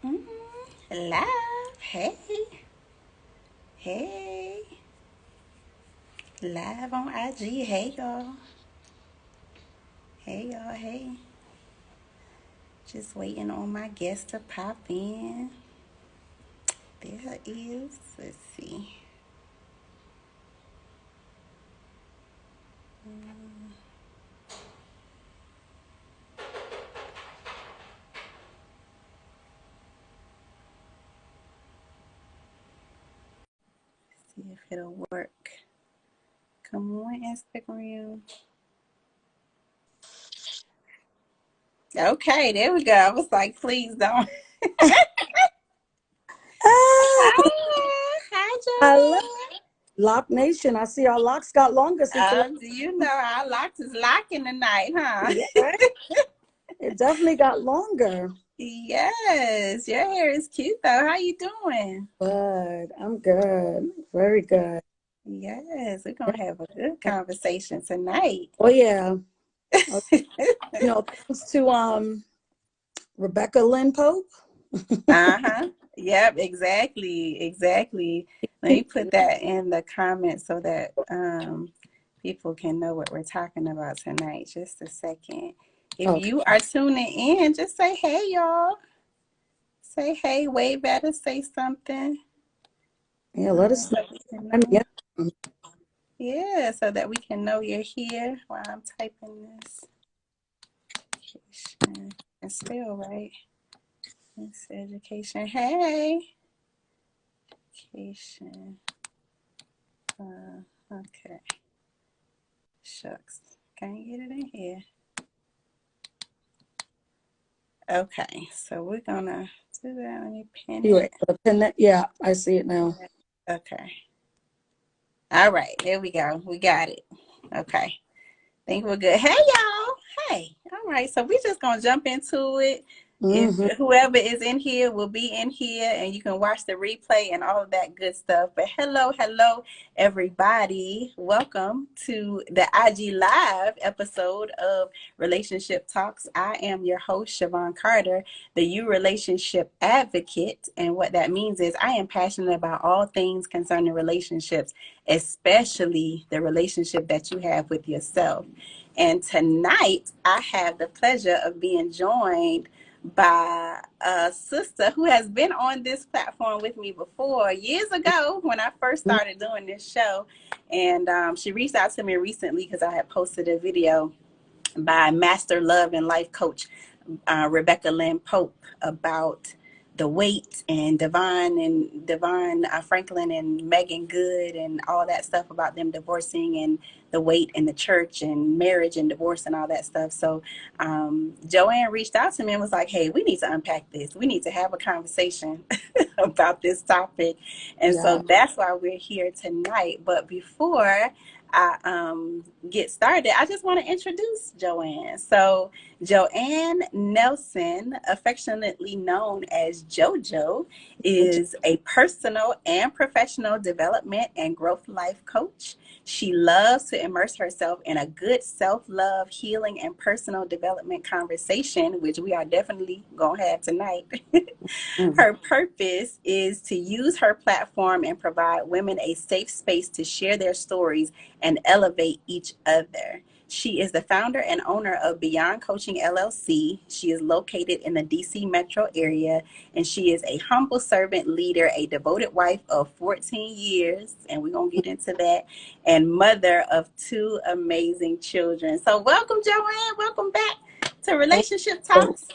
Mm, Live. Hey. Hey. Live on IG. Hey, y'all. Hey, y'all. Hey. Just waiting on my guest to pop in. There is. Let's see. See if it'll work. Come on, Instagram. Okay, there we go. I was like, please don't. Ah, Hi. Hi, hello, Joanne. Lock Nation. I see our locks got longer since the last. Do you know our locks is locking tonight, huh? Yeah, right. It definitely got longer. Yes, your hair is cute though. How you doing? But I'm good. Very good. Yes, we're gonna have a good conversation tonight. Oh yeah. Oh, thanks to Rebecca Lynn Pope. Uh-huh. Yep, exactly. Exactly. Let me put that in the comments so that people can know what we're talking about tonight. Just a second. If Okay. you are tuning in, just say hey, y'all. Say hey, way better, say something. Yeah, let us So we can know. know. Yeah. Yeah, so that we can know you're here while I'm typing this. And still, right? It's education. Hey. Education. Okay. Shucks. Can't get it in here. Okay, so we're gonna do that. Let me pin You wait it. for the pin that. Yeah, I see it now. Okay. All right, there we go. We got it. Okay. Think we're good. Hey, y'all. Hey. All right. So we just gonna jump into it. If Hmm. whoever is in here will be in here, and you can watch the replay and all of that good stuff. But hello, everybody. Welcome to the IG Live episode of Relationship Talks. I am your host, Siobhan Carter, the You Relationship Advocate. And what that means is I am passionate about all things concerning relationships, especially the relationship that you have with yourself. And tonight, I have the pleasure of being joined by a sister who has been on this platform with me before years ago when I first started doing this show. And she reached out to me recently because I had posted a video by Master Love and Life Coach Rebecca Lynn Pope about the wait and Devon Franklin and Megan Good and all that stuff about them divorcing and the wait in the church and marriage and divorce and all that stuff. So Joanne reached out to me and was like, hey, we need to unpack this. We need to have a conversation about this topic. And so Yeah. that's why we're here tonight. But before I get started, I just want to introduce Joanne. So Joanne Nelson, affectionately known as JoJo, is a personal and professional development and growth life coach. She loves to immerse herself in a good self-love, healing, and personal development conversation, which we are definitely going to have tonight. Mhm. Her purpose is to use her platform and provide women a safe space to share their stories and elevate each other. She is the founder and owner of Beyond Coaching LLC. She is located in the DC metro area, and she is a humble servant leader, a devoted wife of 14 years, and we're going to get into that, and mother of two amazing children. So welcome, Joanne. Welcome back to Thank Relationship you. Talks.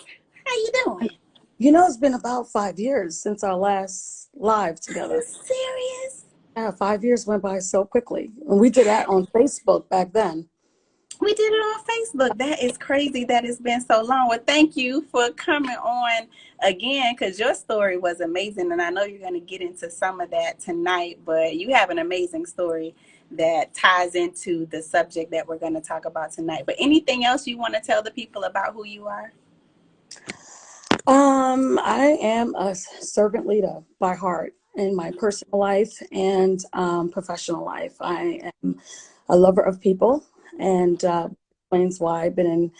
How you doing? It's been about 5 years since our last live Are you together. serious? Yeah, 5 years went by so quickly. And we did that on Facebook back then. We did it on Facebook. That is crazy that it's been so long. Well, thank you for coming on again because your story was amazing. And I know you're going to get into some of that tonight, but you have an amazing story that ties into the subject that we're going to talk about tonight. But anything else you want to tell the people about who you are? I am a servant leader by heart in my personal life and professional life. I am a lover of people, and explains why I've been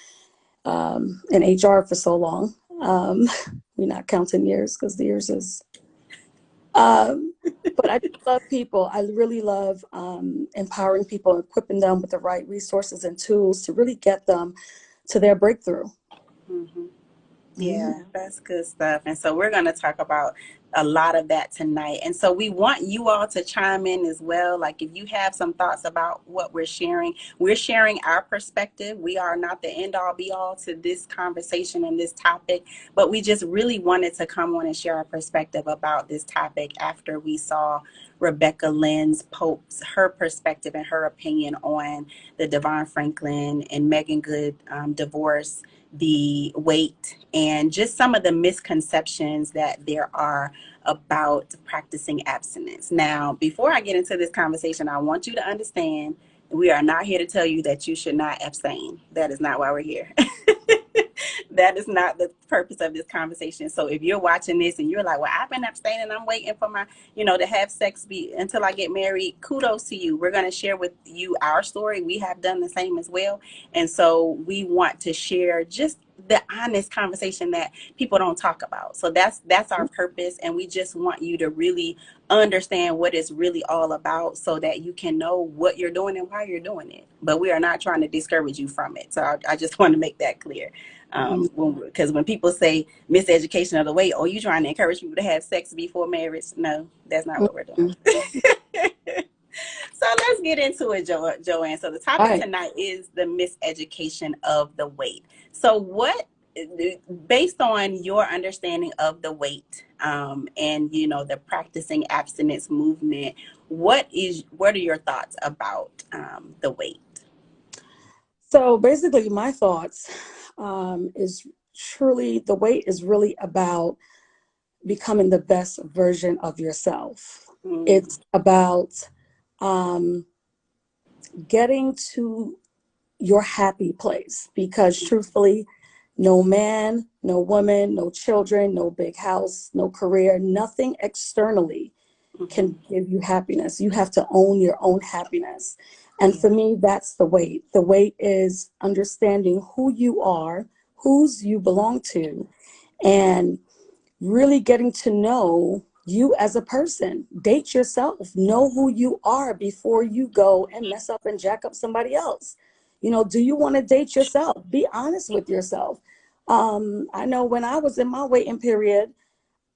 in HR for so long. Um, we're not counting years because the years is. Um, but I just love people. I really love empowering people, equipping them with the right resources and tools to really get them to their breakthrough. Mm-hmm. Mhm. Yeah, that's good stuff. And so we're going to talk about a lot of that tonight. And so we want you all to chime in as well. Like if you have some thoughts about what we're sharing our perspective. We are not the end all be all to this conversation and this topic, but we just really wanted to come on and share our perspective about this topic after we saw Rebecca Lynn's Pope's, her perspective and her opinion on the Devon Franklin and Megan Good divorce, the wait, and just some of the misconceptions that there are about practicing abstinence. Now, before I get into this conversation, I want you to understand we are not here to tell you that you should not abstain. That is not why we're here. That is not the purpose of this conversation. So if you're watching this and you're like, well, I've been abstaining, I'm waiting for my, to have sex until I get married, kudos to you. We're going to share with you our story. We have done the same as well. And so we want to share just the honest conversation that people don't talk about. So that's our purpose. And we just want you to really understand what it's really all about so that you can know what you're doing and why you're doing it. But we are not trying to discourage you from it. So I just want to make that clear. Because when people say miseducation of the wait, oh, you trying to encourage people to have sex before marriage? No, that's not what we're doing. Mhm. So let's get into it, Joanne. So the All topic right. tonight is the miseducation of the wait. So based on your understanding of the wait, and the practicing abstinence movement, what are your thoughts about the wait? So basically, my thoughts is truly the wait is really about becoming the best version of yourself. Mm, It's about um, getting to your happy place because truthfully, no man, no woman, no children, no big house, no career, nothing externally mm-hmm. can give you happiness. You have to own your own happiness. And Yeah. for me, that's the wait. The wait is understanding who you are, whose you belong to, and really getting to know you as a person. Date yourself. Know who you are before you go and mess up and jack up somebody else. Do you want to date yourself? Be honest with yourself. I know when I was in my waiting period,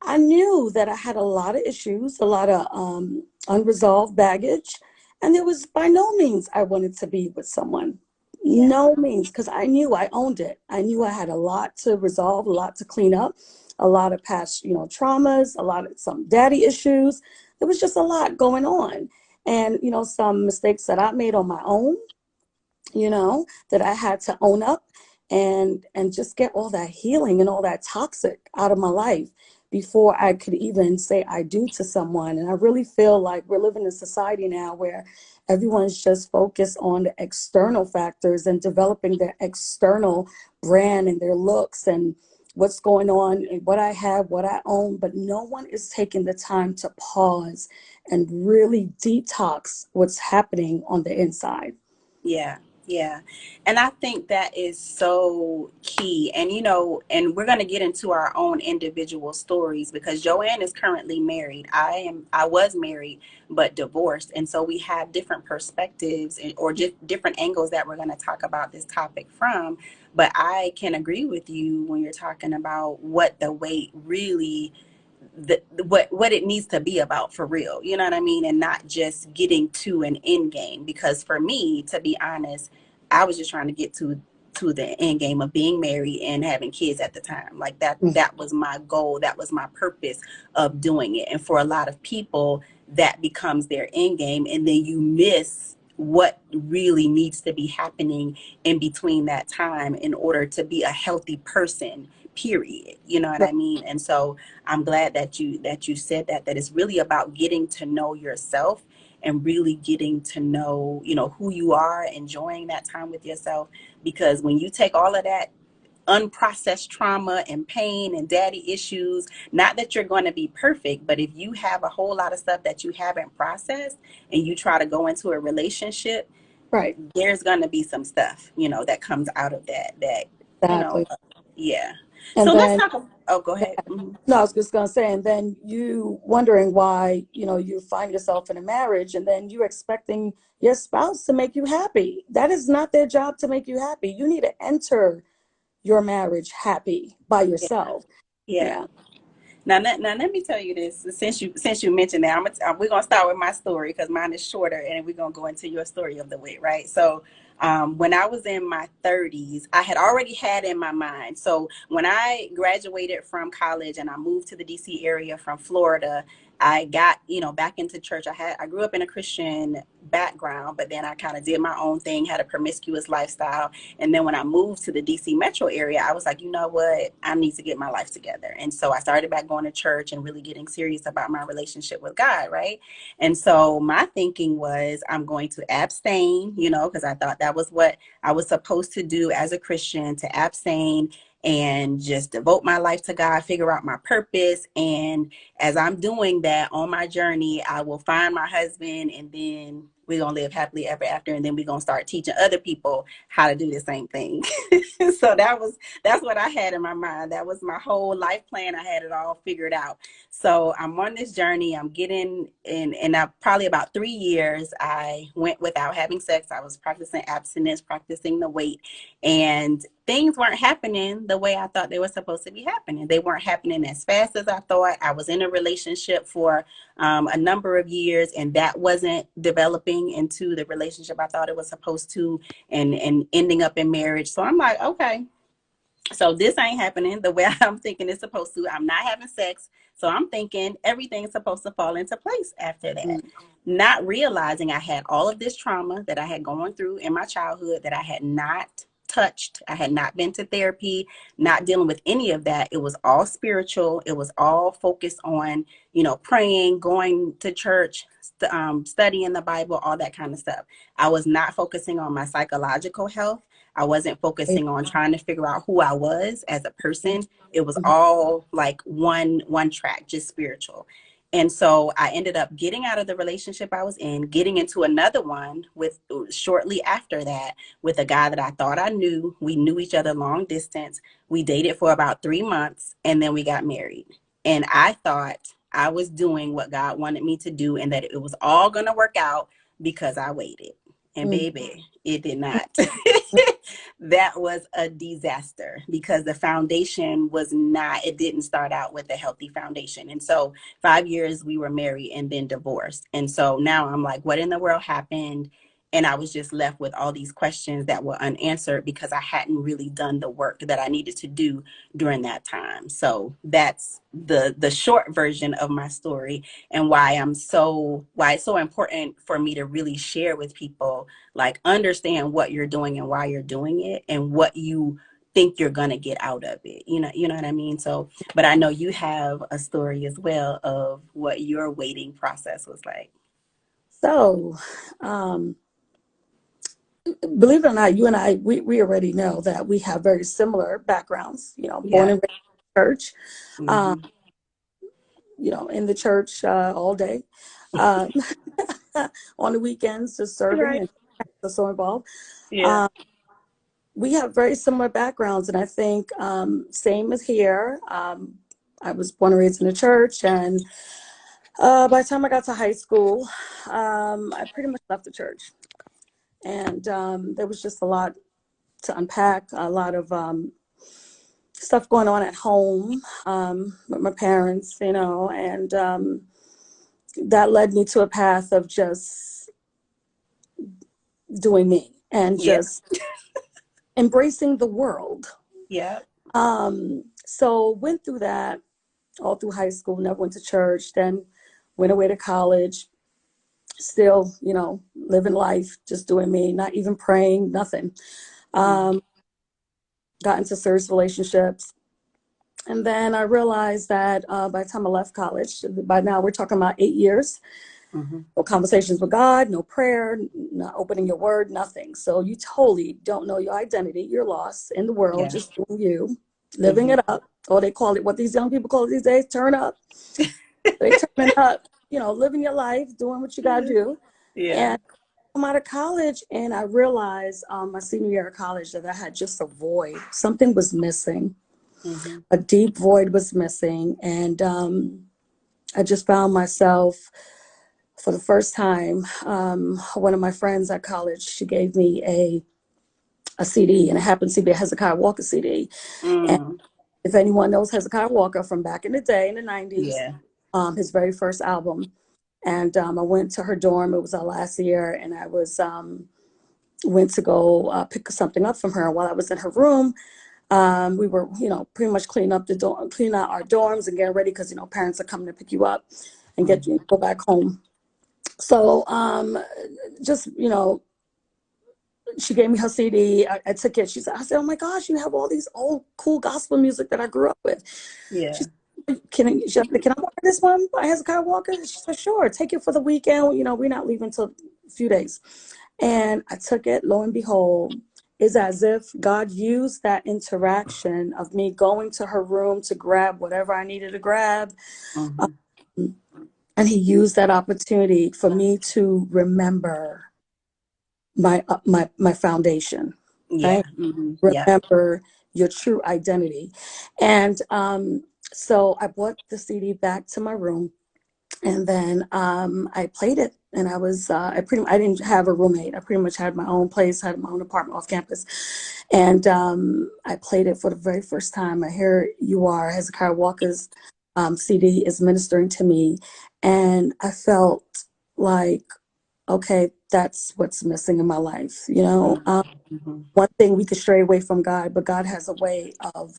I knew that I had a lot of issues, a lot of unresolved baggage, and there was by no means I wanted to be with someone. Yeah. No means, because I knew I owned it. I knew I had a lot to resolve, a lot to clean up, a lot of past, traumas, a lot of some daddy issues. There was just a lot going on, and some mistakes that I made on my own, that I had to own up and just get all that healing and all that toxic out of my life before I could even say I do to someone. And I really feel like we're living in a society now where everyone's just focused on the external factors and developing their external brand and their looks and what's going on and what I have, what I own, but no one is taking the time to pause and really detox what's happening on the inside. Yeah, yeah. And I think that is so key. And, and we're going to get into our own individual stories because Joanne is currently married. I was married, but divorced. And so we have different perspectives or just different angles that we're going to talk about this topic from. But I can agree with you when you're talking about what the weight really what it needs to be about for real, you know what I mean, and not just getting to an end game. Because for me, to be honest, I was just trying to get to the end game of being married and having kids at the time. Like that was my goal, that was my purpose of doing it. And for a lot of people, that becomes their end game, and then you miss what really needs to be happening in between that time in order to be a healthy person, period, you know what I mean. And so I'm glad that you said that it's really about getting to know yourself and really getting to know, who you are, enjoying that time with yourself. Because when you take all of that unprocessed trauma and pain and daddy issues, not that you're going to be perfect, but if you have a whole lot of stuff that you haven't processed and you try to go into a relationship, Right. there's going to be some stuff, that comes out of that, you know, Exactly. yeah. And So let's then, talk. Oh, go ahead. Mhm. no, I was just going to say, and then you wondering why, you find yourself in a marriage and then you're expecting your spouse to make you happy. That is not their job to make you happy. You need to enter your marriage happy by Yeah. yourself. Yeah. Yeah. Now, let me tell you this. Since you mentioned that, we're gonna start with my story because mine is shorter, and we're gonna go into your story of the wait, right? So, when I was in my 30s, I had already had in my mind. So when I graduated from college and I moved to the DC area from Florida, I got back into church. I grew up in a Christian background, but then I kind of did my own thing, had a promiscuous lifestyle. And then when I moved to the DC metro area, I was like, you know what? I need to get my life together. And so I started back going to church and really getting serious about my relationship with God, right? And so my thinking was I'm going to abstain, because I thought that was what I was supposed to do as a Christian, to abstain and just devote my life to God, figure out my purpose. And as I'm doing that on my journey, I will find my husband, and then we're going to live happily ever after. And then we're going to start teaching other people how to do the same thing. So that's what I had in my mind. That was my whole life plan. I had it all figured out. So I'm on this journey. I'm getting in, and probably about 3 years, I went without having sex. I was practicing abstinence, practicing the wait, and things weren't happening the way I thought they were supposed to be happening. They weren't happening as fast as I thought. I was in a relationship for a number of years, and that wasn't developing into the relationship I thought it was supposed to, and ending up in marriage. So I'm like, okay, so this ain't happening the way I'm thinking it's supposed to. I'm not having sex. So I'm thinking everything's supposed to fall into place after that. Mm. Not realizing I had all of this trauma that I had gone through in my childhood that I had not touched. I had not been to therapy, not dealing with any of that. It was all spiritual. It was all focused on, praying, going to church, studying the Bible, all that kind of stuff. I was not focusing on my psychological health. I wasn't focusing on trying to figure out who I was as a person. It was all like one track, just spiritual. And so I ended up getting out of the relationship I was in, getting into another one with shortly after that with a guy that I thought I knew. We knew each other long distance. We dated for about 3 months, and then we got married. And I thought I was doing what God wanted me to do and that it was all going to work out because I waited. And Mm. baby, it did not. That was a disaster because the foundation was not, it didn't start out with a healthy foundation. And so 5 years we were married and then divorced. And so now I'm like, what in the world happened? And I was just left with all these questions that were unanswered because I hadn't really done the work that I needed to do during that time. So that's the short version of my story, and why it's so important for me to really share with people, like, understand what you're doing and why you're doing it and what you think you're gonna get out of it. You know what I mean? So, but I know you have a story as well of what your waiting process was like. So, believe it or not, you and I, we already know that we have very similar backgrounds, born Yeah. and raised in church, um, Hmm. in the church all day, um, on the weekends, just serving, Right. and so involved. Yeah. Um, we have very similar backgrounds, and I think same as here. I was born and raised in the church, and by the time I got to high school, I pretty much left the church, and there was just a lot to unpack, a lot of stuff going on at home with my parents, and that led me to a path of just doing me and Yeah. just embracing the world. Yeah. So went through that all through high school, never went to church, then went away to college, still, living life, just doing me, not even praying, nothing. Mm-hmm. Um, got into serious relationships. And then I realized that by the time I left college, by now we're talking about 8 years, Mm-hmm. no conversations with God, no prayer, not opening your word, nothing. So you totally don't know your identity. You're lost in the world, Yeah. just doing you, living Mm-hmm. it up. Or they call it, what these young people call it these days, turn up. They turning up, living your life, doing what you got to do. Yeah. And I'm out of college, and I realized my senior year of college that I had just a void. Something was missing. Mm-hmm. A deep void was missing. And I just found myself for the first time. One of my friends at college, she gave me a CD, and it happens to be a Hezekiah Walker CD. And Mm. if anyone knows Hezekiah Walker from back in the day in the 90s, Yeah. his very first album. And I went to her dorm. It was our last year, and I was went to go pick something up from her. While I was in her room, we were, pretty much cleaning out our dorms and getting ready because parents are coming to pick you up and get you Mm-hmm. go back home. So just she gave me her CD. I took it. I said, "Oh my gosh, you have all these old cool gospel music that I grew up with." She Yeah. said, can I borrow this one by Hezekiah Walker?" She said, "Sure, take it for the weekend. We're not leaving until a few days." And I took it. Lo and behold, it's as if God used that interaction of me going to her room to grab whatever I needed to grab. Mm-hmm. And he used that opportunity for me to remember my foundation, Yeah. right? Mm-hmm. Yeah. Remember your true identity. And so I brought the CD back to my room, and then I played it. And I didn't have a roommate. I pretty much had my own place, had my own apartment off campus. And I played it for the very first time. I hear You Are, Hezekiah Walker's CD is ministering to me. And I felt like, okay, that's what's missing in my life. Mm-hmm. One thing, we could stray away from God, but God has a way of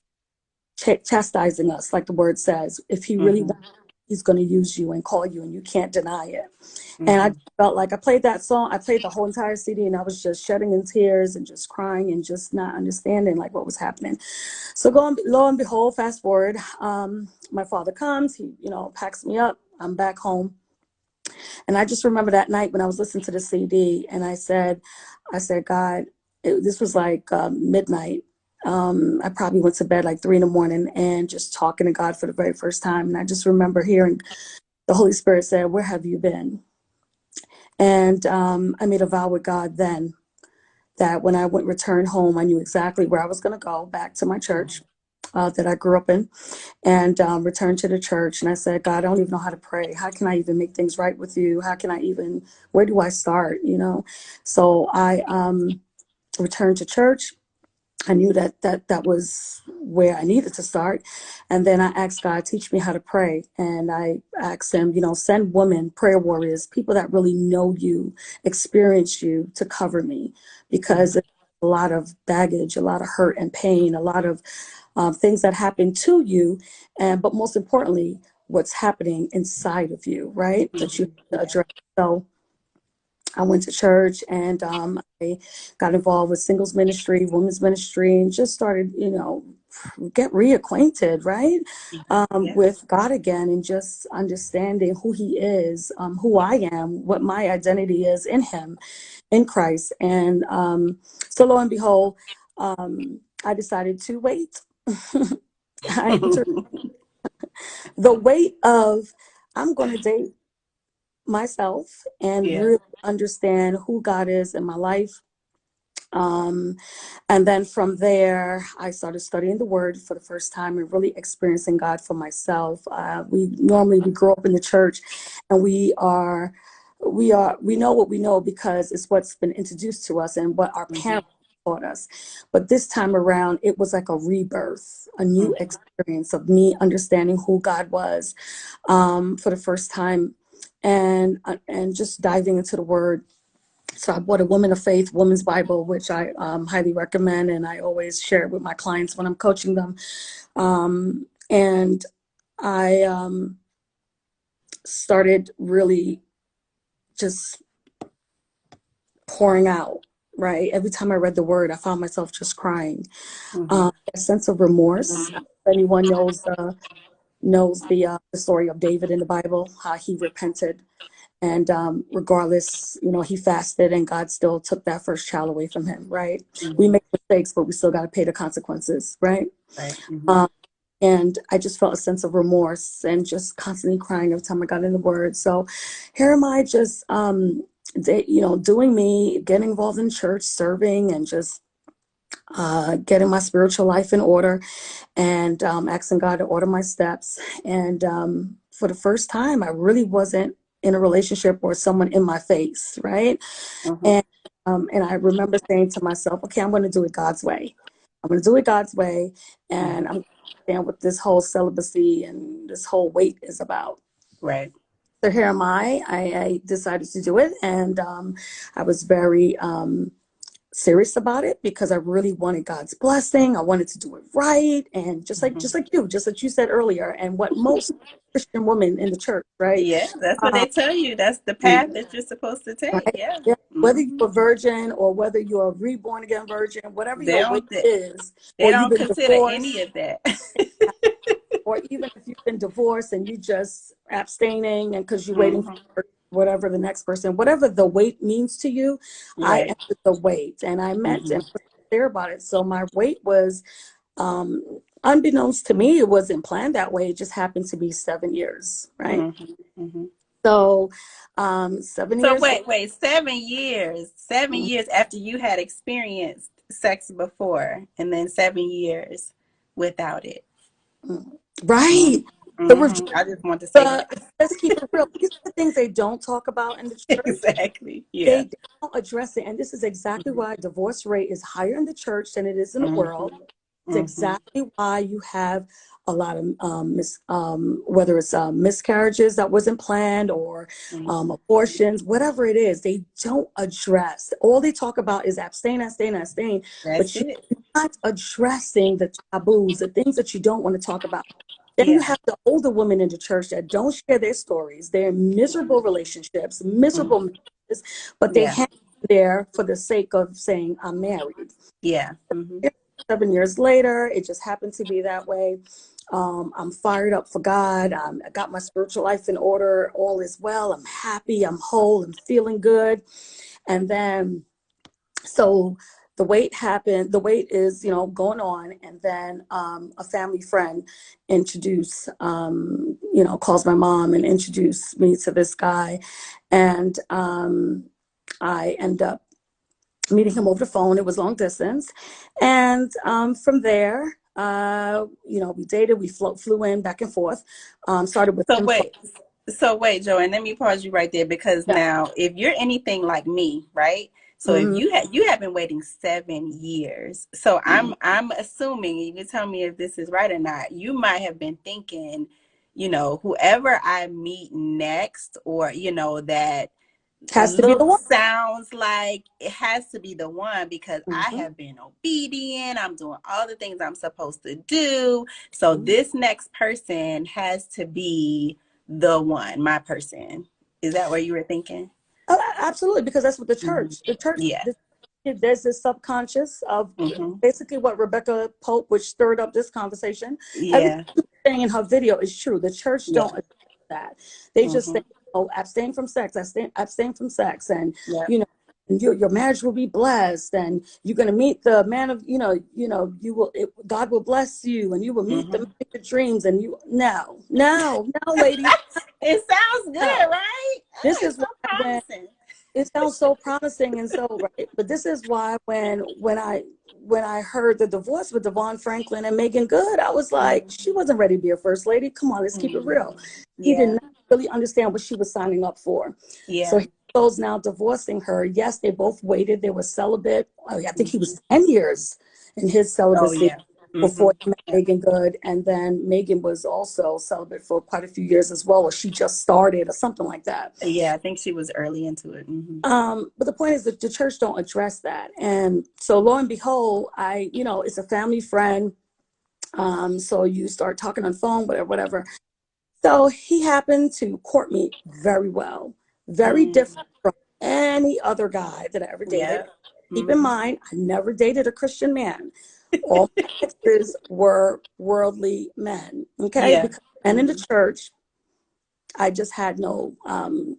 chastising us, like the word says. If he really Mm-hmm. wants, he's going to use you and call you, and you can't deny it. And I Mm-hmm. felt like I played that song. I played the whole entire CD, and I was just shedding in tears and just crying and just not understanding like what was happening. So lo and behold, fast forward, my father comes. He, packs me up. I'm back home. And I just remember that night when I was listening to the CD, and I said, God, this was like midnight. I probably went to bed like 3 in the morning and just talking to God for the very first time. And I just remember hearing the Holy Spirit say, "Where have you been?" And I made a vow with God then that when I went return home, I knew exactly where I was going to go, back to my church that I grew up in, and returned to the church. And I said, "God, I don't even know how to pray. How can I even make things right with you? Where do I start?" So I returned to church. I knew that was where I needed to start. And then I asked God, teach me how to pray. And I asked him, send women, prayer warriors, people that really know you, experience you, to cover me, because Mm-hmm. there's a lot of baggage, a lot of hurt and pain, a lot of things that happen to you. But most importantly, what's happening inside of you, right? That you have to Yeah. address. So I went to church, and I got involved with singles ministry, women's ministry, and just started, get reacquainted, right, Yeah. with God again, and just understanding who He is, who I am, what my identity is in Him, in Christ. And so lo and behold, I decided to wait. I entered the weight of, I'm going to date myself and Yeah. really understand who God is in my life. Um, and then from there, I started studying the Word for the first time and really experiencing God for myself. We grow up in the church, and we know what we know because it's what's been introduced to us and what our Mm-hmm. parents taught us. But this time around, it was like a rebirth, a new Mm-hmm. experience of me understanding who God was for the first time, and just diving into the Word. So I bought a Woman of Faith Woman's Bible, which I highly recommend, and I always share it with my clients when I'm coaching them. And I started really just pouring out. Right, every time I read the Word, I found myself just crying. Mm-hmm. A sense of remorse. If anyone knows the story of David in the Bible, how he repented. And regardless, he fasted, and God still took that first child away from him, right? We Mm-hmm. make mistakes, but we still got to pay the consequences, right? Right. Mm-hmm. Um, and I just felt a sense of remorse and just constantly crying every time I got in the Word. So here am I, just, doing me, getting involved in church, serving, and just getting my spiritual life in order, and asking God to order my steps. And for the first time, I really wasn't in a relationship or someone in my face, right? Mm-hmm. And I remember saying to myself, okay, I'm going to do it God's way. I'm going to do it God's way, and Mm-hmm. I'm going to understand what this whole celibacy and this whole wait is about. Right. So here am I decided to do it, and I was very serious about it because I really wanted God's blessing. I wanted to do it right, and Mm-hmm. just like you said earlier, and what most Christian women in the church, right? Yeah, that's what Um, they tell you. That's the path and that you're supposed to take. right, Yeah. yeah, whether Mm-hmm. you're a virgin or whether you're a reborn again virgin, whatever They your weight don't. is, They or you've don't been consider any divorced, of that. or even if you've been divorced and you just abstaining and because you're waiting Mm-hmm. for whatever the next person, whatever the weight means to you, I Right. entered the weight, and I meant Mm-hmm. and I was clear about it. So my weight was, unbeknownst to me, it wasn't planned that way. It just happened to be 7 years, right? Mm-hmm. Mm-hmm. So 7 years. Wait, 7 years. 7 years after you had experienced sex before, and then 7 years without it. Mhm. Right. Mm-hmm. The review, Mm-hmm. I just want to say that. let's keep it real. These are the things they don't talk about in the church. Exactly. Yeah. They don't address it. And this is exactly why divorce rate is higher in the church than it is in the world. Mm-hmm. It's Mm-hmm. exactly why you have a lot of whether it's miscarriages that wasn't planned, or Mm-hmm. abortions, whatever it is, they don't address. All they talk about is abstain, abstain, abstain, That's but you're it. not addressing the taboos, the things that you don't want to talk about. Then you Yeah. have the older women in the church that don't share their stories. They're in miserable relationships, miserable Mm-hmm. marriages, but they Yeah. hang there for the sake of saying, I'm married. Yeah. Mm-hmm. 7 years later, it just happened to be that way. I'm fired up for God. I got my spiritual life in order. All is well. I'm happy. I'm whole. I'm feeling good. And then, so the wait happened. The wait is, going on. And then a family friend calls my mom and introduced me to this guy. And I end up meeting him over the phone. It was long distance. And from there, we dated, we flew in back and forth. Started with So him. wait, Joanne, let me pause you right there because Yeah. now if you're anything like me, right? So if Mhm. you have been waiting 7 years, so Mhm. I'm assuming, you can tell me if this is right or not, you might have been thinking, whoever I meet next, or that Has to be the looks, one. sounds like it has to be the one because I Mhm. have been obedient. I'm doing all the things I'm supposed to do. So this next person has to be the one, my person. Is that what you were thinking? Oh, absolutely, because that's what Hmm. the church, Yeah. there's this subconscious of Hmm. basically what Rebecca Pope, which stirred up this conversation. Everything Yeah. she's saying in her video is true. The church Yeah. don't address that. They just Hmm. say, "Oh, abstain from sex, abstain from sex," and Yeah. you know, and your marriage will be blessed, and you're going to meet the man of, God will bless you, and you will meet the man Hmm. of your dreams, and you no, ladies, It sounds no. good, right? This It's is so why when promising. it sounds so promising and so right, but this is why when I heard the divorce with Devon Franklin and Megan Good, I was like, she Hmm. wasn't ready to be a first lady. Come on, let's keep it Hmm. real. He did Yeah. not really understand what she was signing up for. So Yeah. he goes now divorcing her. Yes, they both waited. They were celibate. I think he Hmm. was 10 years in his Oh, celibacy yeah. Hmm. before he met Megan Good. And then Megan was also celibate for quite a few years as well, or she just started or something like that. Yeah, I think she was early into it. Hmm. But the point is that the church don't address that. And so lo and behold, it's a family friend. So you start talking on the phone, whatever, whatever. So he happened to court me very well, very Mm. different from any other guy that I ever dated. Yeah. Keep in Hmm. mind, I never dated a Christian man. All my exes were worldly men, okay? Yeah. Because men in the Hmm. church, I just had no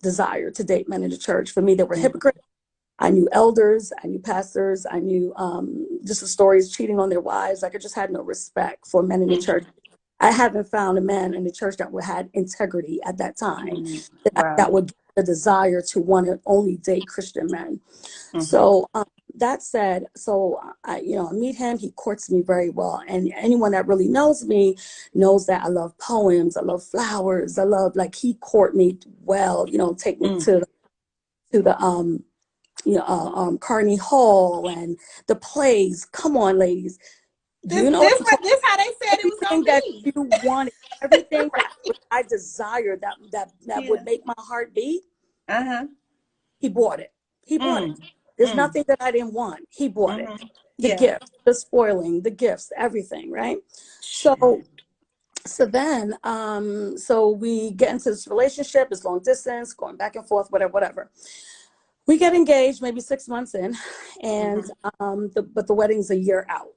desire to date men in the church. For me, they were Hmm. hypocrites. I knew elders, I knew pastors, I knew just the stories cheating on their wives. Like, I just had no respect for men in the church. Hmm. I haven't found a man in the church that would had integrity at that time, Mm. that Wow. would give the desire to want to only date Christian men. Hmm. So that said, so I meet him. He courts me very well, and anyone that really knows me knows that I love poems, I love flowers, I love like he court me well. Take me Mm. to the Carnegie Hall and the plays. Come on, ladies. Do This you know what this I'm what talking? this how they said it was gonna Everything that be. you wanted, everything that I desired, that would Yeah. make my heart beat. Uh-huh. He bought it. He bought it. Mm. There's Mm. nothing that I didn't want. He bought it. Mm-hmm. The Yeah. gift, the spoiling, the gifts, everything, right? Shit. So we get into this relationship. It's long distance, going back and forth, whatever, whatever. We get engaged maybe 6 months in, and Mm-hmm. but the wedding's a year out.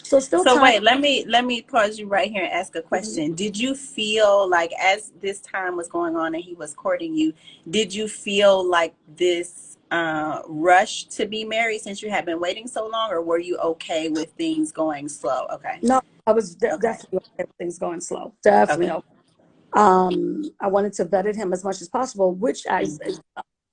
So still So time. wait, let me pause you right here and ask a question. Did you feel like as this time was going on and he was courting you, did you feel like this rush to be married since you had been waiting so long, or were you okay with things going slow? Okay. No, I was Okay. definitely okay with things going slow. Definitely Okay. okay. I wanted to vet him as much as possible, which, as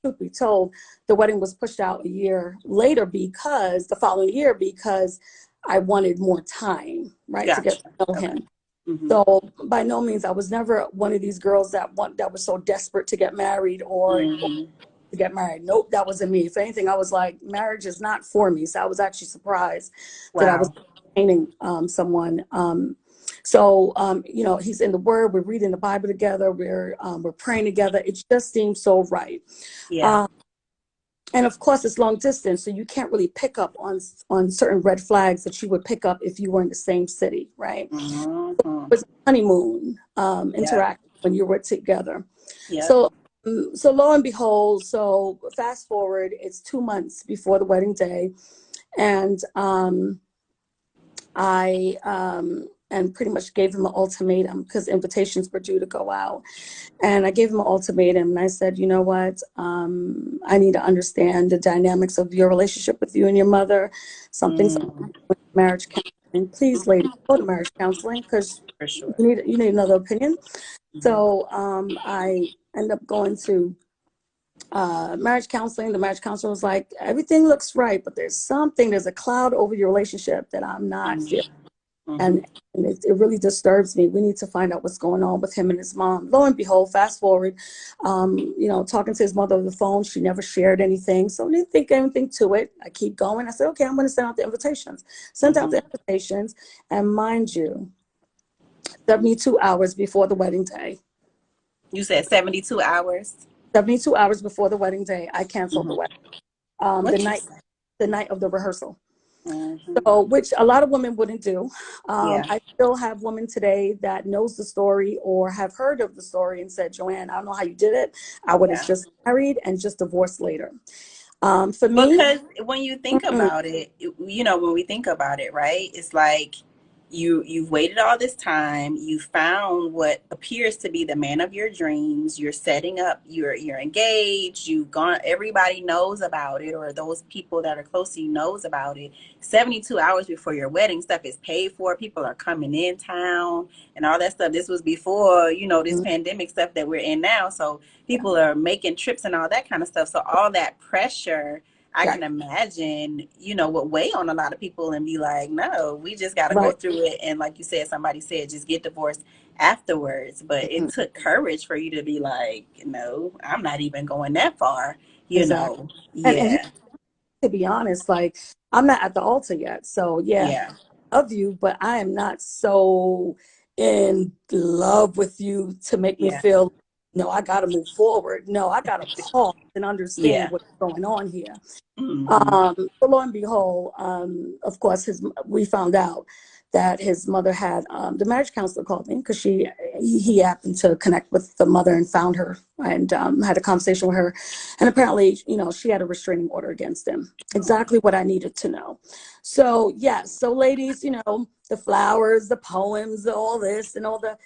truth be told, the wedding was pushed out a year later because the following year because I wanted more time, right, to get Gotcha. to know Okay. him. Mm-hmm. So by no means, I was never one of these girls that was so desperate to get married or Mm-hmm. to get married. Nope, that wasn't me. If anything, I was like, marriage is not for me. So I was actually surprised that I was Wow. dating someone. He's in the Word. We're reading the Bible together. We're praying together. It just seems so right. Yeah. Um, and of course, it's long distance, so you can't really pick up on certain red flags that you would pick up if you were in the same city, right? Mm-hmm. It was a honeymoon Yep. interaction when you were together. Yep. So, so lo and behold, so fast forward, it's 2 months before the wedding day, and I and pretty much gave him an ultimatum because invitations were due to go out, and I gave him an ultimatum, and I said, you know what, I need to understand the dynamics of your relationship with you and your mother. Something's Mm. with marriage counseling. Please, ladies, go to marriage counseling because For sure. you need another opinion. Mm-hmm. So I end up going to marriage counseling. The marriage counselor was like, everything looks right, but there's a cloud over your relationship that I'm not feeling. Mm-hmm. And it really disturbs me. We need to find out what's going on with him and his mom. Lo and behold, fast forward, talking to his mother on the phone, she never shared anything. So I didn't think anything to it. I keep going. I said, okay, I'm going to send out the invitations. Sent out the Mm-hmm. invitations. And mind you, 72 hours before the wedding day, You said 72 hours. 72 hours before the wedding day, I canceled the Mm-hmm. wedding. The What you night say? the night of the rehearsal. Mm-hmm. So, which a lot of women wouldn't do. Yeah. I still have women today that knows the story or have heard of the story and said, Joanne, I don't know how you did it. I would have Yeah. just married and just divorced later. For me, Because when you think mm-mm, about it, when we think about it, right? It's like you've waited all this time, you found what appears to be the man of your dreams, you're setting up, you're engaged, you've gone, everybody knows about it, or those people that are close to you knows about it. 72 hours before your wedding, stuff is paid for, people are coming in town and all that stuff. This was before, this pandemic stuff that we're in now. So yeah, people are making trips and all that kind of stuff. So all that pressure, I right, can imagine, would weigh on a lot of people and be like, no, we just got to go right, through it. And like you said, somebody said, just get divorced afterwards. But it mhm, took courage for you to be like, no, I'm not even going that far, exactly. And Yeah. to be honest, like I'm not at the altar yet. So yeah, Yeah. of you, but I am not so in love with you to make me Yeah. feel, no, I got to move forward. No, I got to pause and understand Yeah. what's going on here. Mm-hmm. So lo and behold, of course, we found out that his mother had the marriage counselor called me because he happened to connect with the mother and found her and had a conversation with her, and apparently, she had a restraining order against him. Exactly what I needed to know. So yes, so ladies, the flowers, the poems, all this, and all the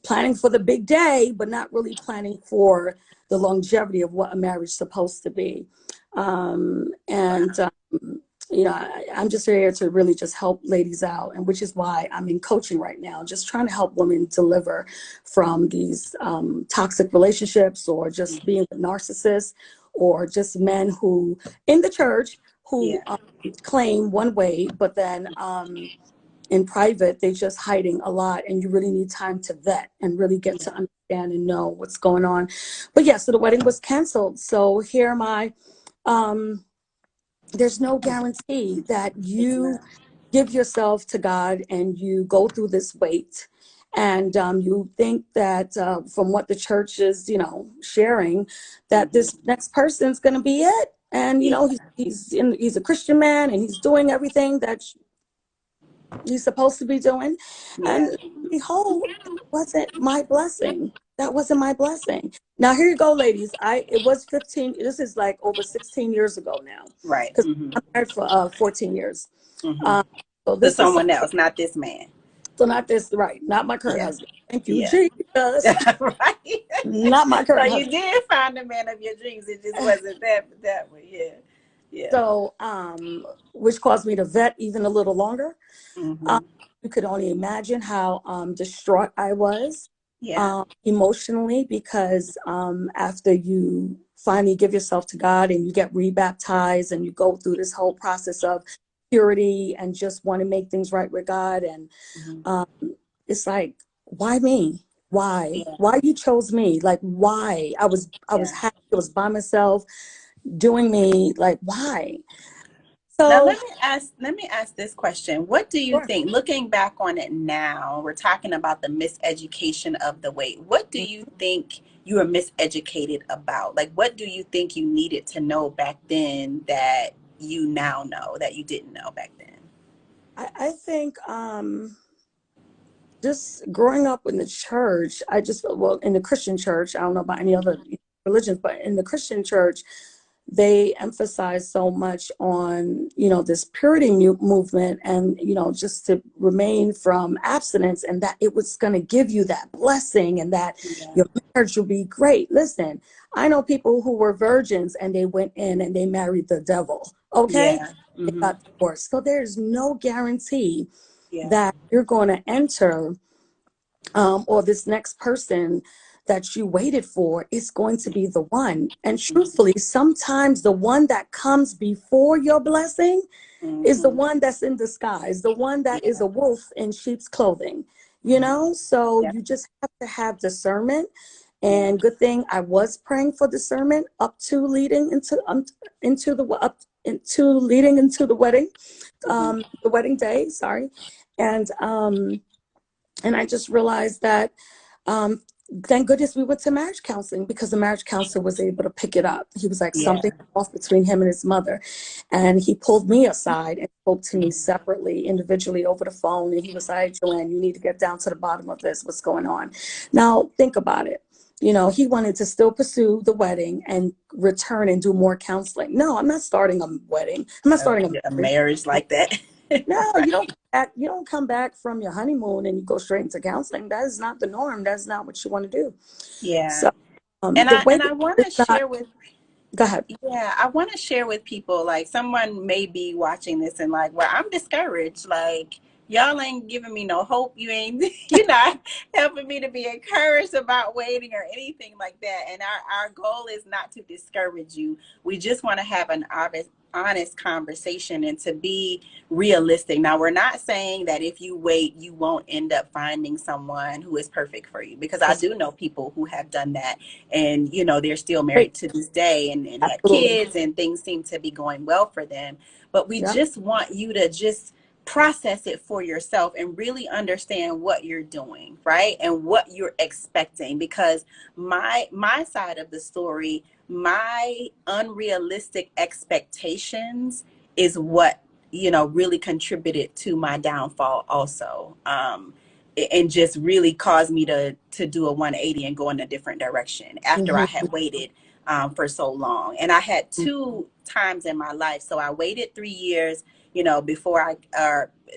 planning for the big day, but not really planning for the longevity of what a marriage is supposed to be. And I'm just here to really just help ladies out, and which is why I'm in coaching right now, just trying to help women deliver from these toxic relationships, or just being with narcissists, or just men who in the church who Yeah. claim one way, but then in private, they're just hiding a lot, and you really need time to vet and really get Yeah. to understand and know what's going on. But yeah, so the wedding was canceled. So here am I. Um, there's no guarantee that It's you not. give yourself to God and you go through this wait. And you think that from what the church is, sharing, that Hmm. this next person's going to be it. And Yeah. he's a Christian man and he's doing everything that he's supposed to be doing. Yeah. And behold, that wasn't my blessing. That wasn't my blessing. Now here you go, ladies. It was 15. This is like over 16 years ago now, Right. because Hmm. I'm married for 14 years. Hmm. Um, so To this is someone else, not this man. so not this, right? Not my current Yeah. husband. Thank you, Yeah. Jesus. Right. Not my So current you husband. did find the man of your dreams. It just wasn't that way. Yeah. Yeah. So, which caused me to vet even a little longer. Um, Hmm. you could only imagine how distraught I was Yeah. emotionally, because after you finally give yourself to God and you get rebaptized and you go through this whole process of purity and just want to make things right with God, and Hmm. um, it's like, why me? Why? Yeah. Why you chose me? Like, why? I was Yeah. happy. I was by myself doing me. Like, why? Now So, let me ask this question. What do you sure. think, looking back on it now, we're talking about the miseducation of the weight. What do you think you were miseducated about? Like what do you think you needed to know back then that you now know that you didn't know back then? I think just growing up in the church, well, in the Christian church, I don't know about any other religions, but in the Christian church, they emphasize so much on, this purity movement, and, just to remain from abstinence, and that it was going to give you that blessing and that Yeah. your marriage will be great. Listen, I know people who were virgins and they went in and they married the devil. Okay. Yeah. They Hmm. got divorced. So there's no guarantee Yeah. that you're going to enter, or this next person that you waited for is going to be the one. And truthfully, sometimes the one that comes before your blessing is the Hmm. one that's in disguise, the one that is Yeah. a wolf in sheep's clothing, Hmm. So Yeah. you just have to have discernment. Yeah. And good thing I was praying for discernment up to leading into the up into leading into Hmm. the wedding day. Sorry, and I just realized that, um, thank goodness we went to marriage counseling, because the marriage counselor was able to pick it up. He was like, something Yeah. off between him and his mother. And he pulled me aside and spoke to me separately, individually over the phone. And he was like, Joanne, you need to get down to the bottom of this. What's going on? Now, think about it. He wanted to still pursue the wedding and return and do more counseling. No, I'm not starting a wedding. I'm not starting a A marriage. marriage like that. No, you Right. don't come back. You don't come back from your honeymoon and you go straight into counseling. That is not the norm. That's not what you want to do. Yeah. So, And the I wait want is to not. share with Go ahead. Yeah, I want to share with people, like someone may be watching this and like, well, I'm discouraged. Like, y'all ain't giving me no hope. You ain't, you're not helping me to be encouraged about waiting or anything like that. And our goal is not to discourage you. We just want to have an honest conversation and to be realistic. Now, we're not saying that if you wait, you won't end up finding someone who is perfect for you, because I That's do know people who have done that, and they're still great. married to this day, and had Absolutely. kids, and things seem to be going well for them. But we Yeah. just want you to just process it for yourself and really understand what you're doing, right, and what you're expecting, because my side of the story, my unrealistic expectations is what really contributed to my downfall also. And just really caused me to do a 180 and go in a different direction after I Hmm. had waited for so long. And I had two times in my life. So I waited 3 years, before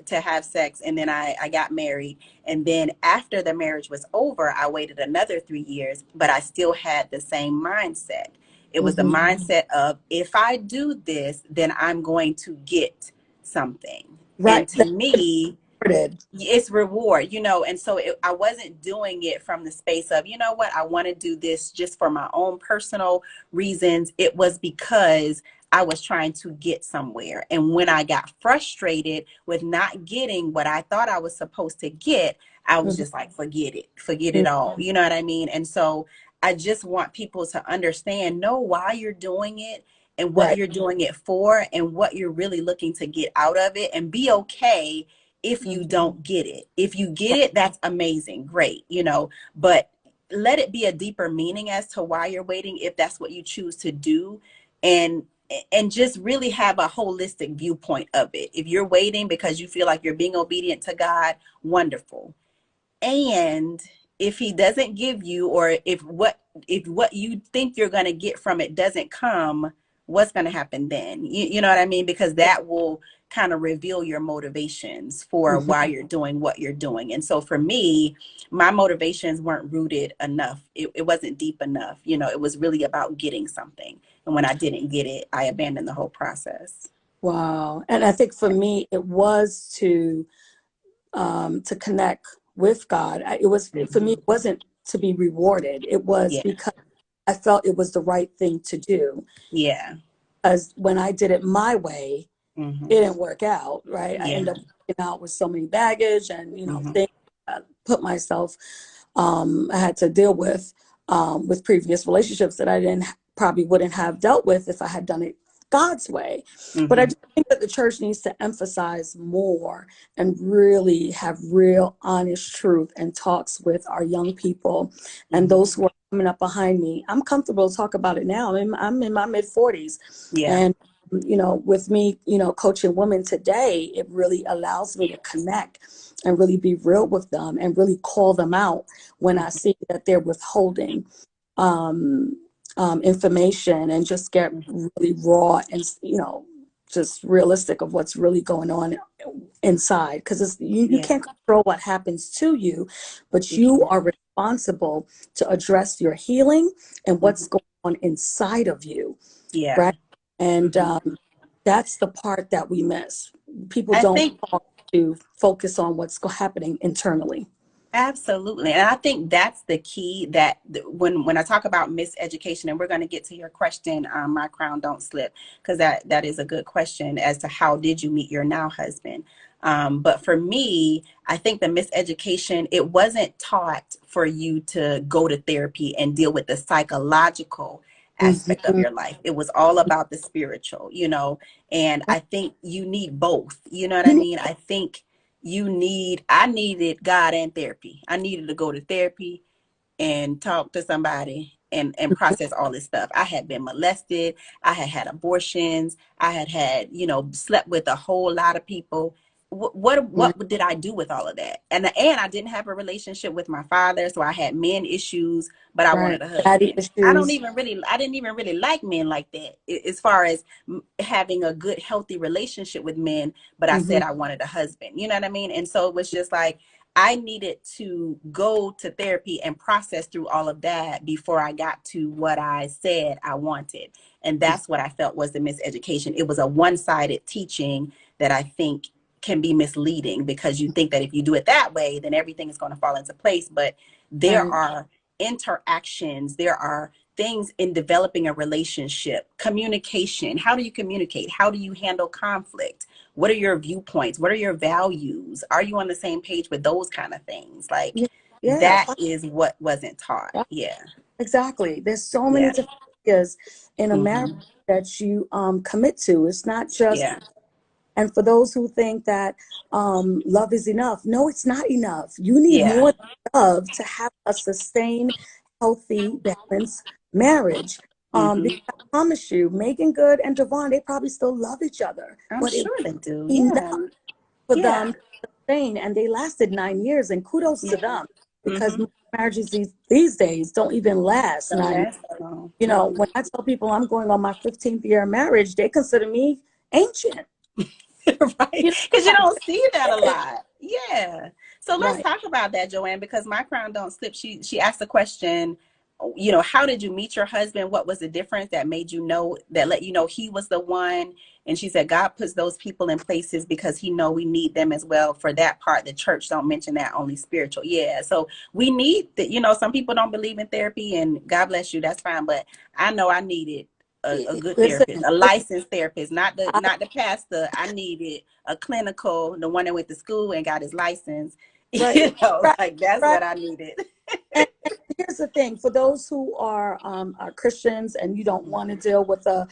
to have sex, and then I got married. And then after the marriage was over, I waited another 3 years, but I still had the same mindset. It was the Hmm. mindset of, if I do this, then I'm going to get something. Right. And to me, Rewarded. it's reward, you know. And so I wasn't doing it from the space of, you know what, I want to do this just for my own personal reasons. It was because I was trying to get somewhere. And when I got frustrated with not getting what I thought I was supposed to get, I was Mhm. just like, forget it all. You know what I mean? And so I just want people to understand, know why you're doing it and what Right. you're doing it for and what you're really looking to get out of it, and be okay if Mhm. you don't get it. If you get it, that's amazing, great, you know, but let it be a deeper meaning as to why you're waiting, if that's what you choose to do. and and just really have a holistic viewpoint of it. If you're waiting because you feel like you're being obedient to God, wonderful. And if he doesn't give you, or if what you think you're going to get from it doesn't come, what's going to happen then? You know what I mean? Because that will kind of reveal your motivations for Mhm. why you're doing what you're doing. And so for me, my motivations weren't rooted enough. It wasn't deep enough. You know, it was really about getting something. And when I didn't get it, I abandoned the whole process. Wow. And I think for me, it was to connect with God. It was, for me, Hmm. it wasn't to be rewarded. It was Yeah. because I felt it was the right thing to do. Yeah. As when I did it my way, Hmm. it didn't work out, right? I Yeah. ended up working out with so many baggage and, Hmm. things I put myself, I had to deal with previous relationships that I didn't probably wouldn't have dealt with if I had done it God's way. But I Hmm. do think that the church needs to emphasize more and really have real, honest truth and talks with our young people and Hmm. those who are coming up behind me. I'm comfortable to talk about it now. I'm in my mid 40s, Yeah. and with me, coaching women today, it really allows me to connect and really be real with them and really call them out when I see that they're withholding um, information, and just get really raw and, just realistic of what's really going on inside. Because you Yeah. can't control what happens to you, but You you can. are responsible to address your healing and what's Hmm. going on inside of you, Yeah. right? And Hmm. that's the part that we miss. People I don't think talk to focus on what's happening internally. absolutely. And I think that's the key, that when I talk about miseducation, and we're going to get to your question, my crown don't slip, because that is a good question as to how did you meet your now husband. But for me, I think the miseducation, it wasn't taught for you to go to therapy and deal with the psychological aspect of Hmm. your life. It was all about the spiritual, you know, and I think you need both. You know what I You need, mean? I think I needed God and therapy. I needed to go to therapy and talk to somebody and process all this stuff. I had been molested. I had had abortions. I had, you know, slept with a whole lot of people. right, What did I do with all of that? And I didn't have a relationship with my father, so I had men issues, but I right. wanted a Daddy husband. issues. I didn't even really like men like that, as far as having a good, healthy relationship with men. But I Hmm. said I wanted a husband. You know what I mean? And so it was just like, I needed to go to therapy and process through all of that before I got to what I said I wanted. And that's what I felt was the miseducation. It was a one-sided teaching that I think can be misleading, because you think that if you do it that way, then everything is going to fall into place. But there Right. are interactions, there are things in developing a relationship, communication. How do you communicate? How do you handle conflict? What are your viewpoints? What are your values? Are you on the same page with those kind of things? Like, Yeah. Yeah. that is what wasn't taught. Yeah, Yeah. exactly. There's so many Yeah. different areas in a marriage Hmm. that you commit to. It's not just, Yeah. and for those who think that love is enough, no, it's not enough. You need Yeah. more than love to have a sustained, healthy, balanced marriage. Hmm. Because I promise you, Megan Good and Devon, they probably still love each other, I'm but it sure they do. was Yeah. enough for Yeah. them to sustain, and they lasted 9 years. And kudos to Yeah. them, because Hmm. most marriages these days don't even last Don't 9 years. last that long. When I tell people I'm going on my 15th year of marriage, they consider me ancient. Right. Because you Like, don't see that a lot. Yeah. So let's right. talk about that, Joanne, because my crown don't slip. She asked the question, you know, how did you meet your husband? What was the difference that made you know, that let you know he was the one? And she said, God puts those people in places because he know we need them as well. For that part, the church don't mention that, only spiritual. Yeah. So we need that. You know, some people don't believe in therapy, and God bless you, that's fine. But I know I needed a good Listen, therapist, a listen, licensed therapist, not the pastor. I needed a clinical, the one that went to school and got his license. right, You know, right, like that's right. what I needed. And here's the thing: for those who are Christians and you don't want to deal with a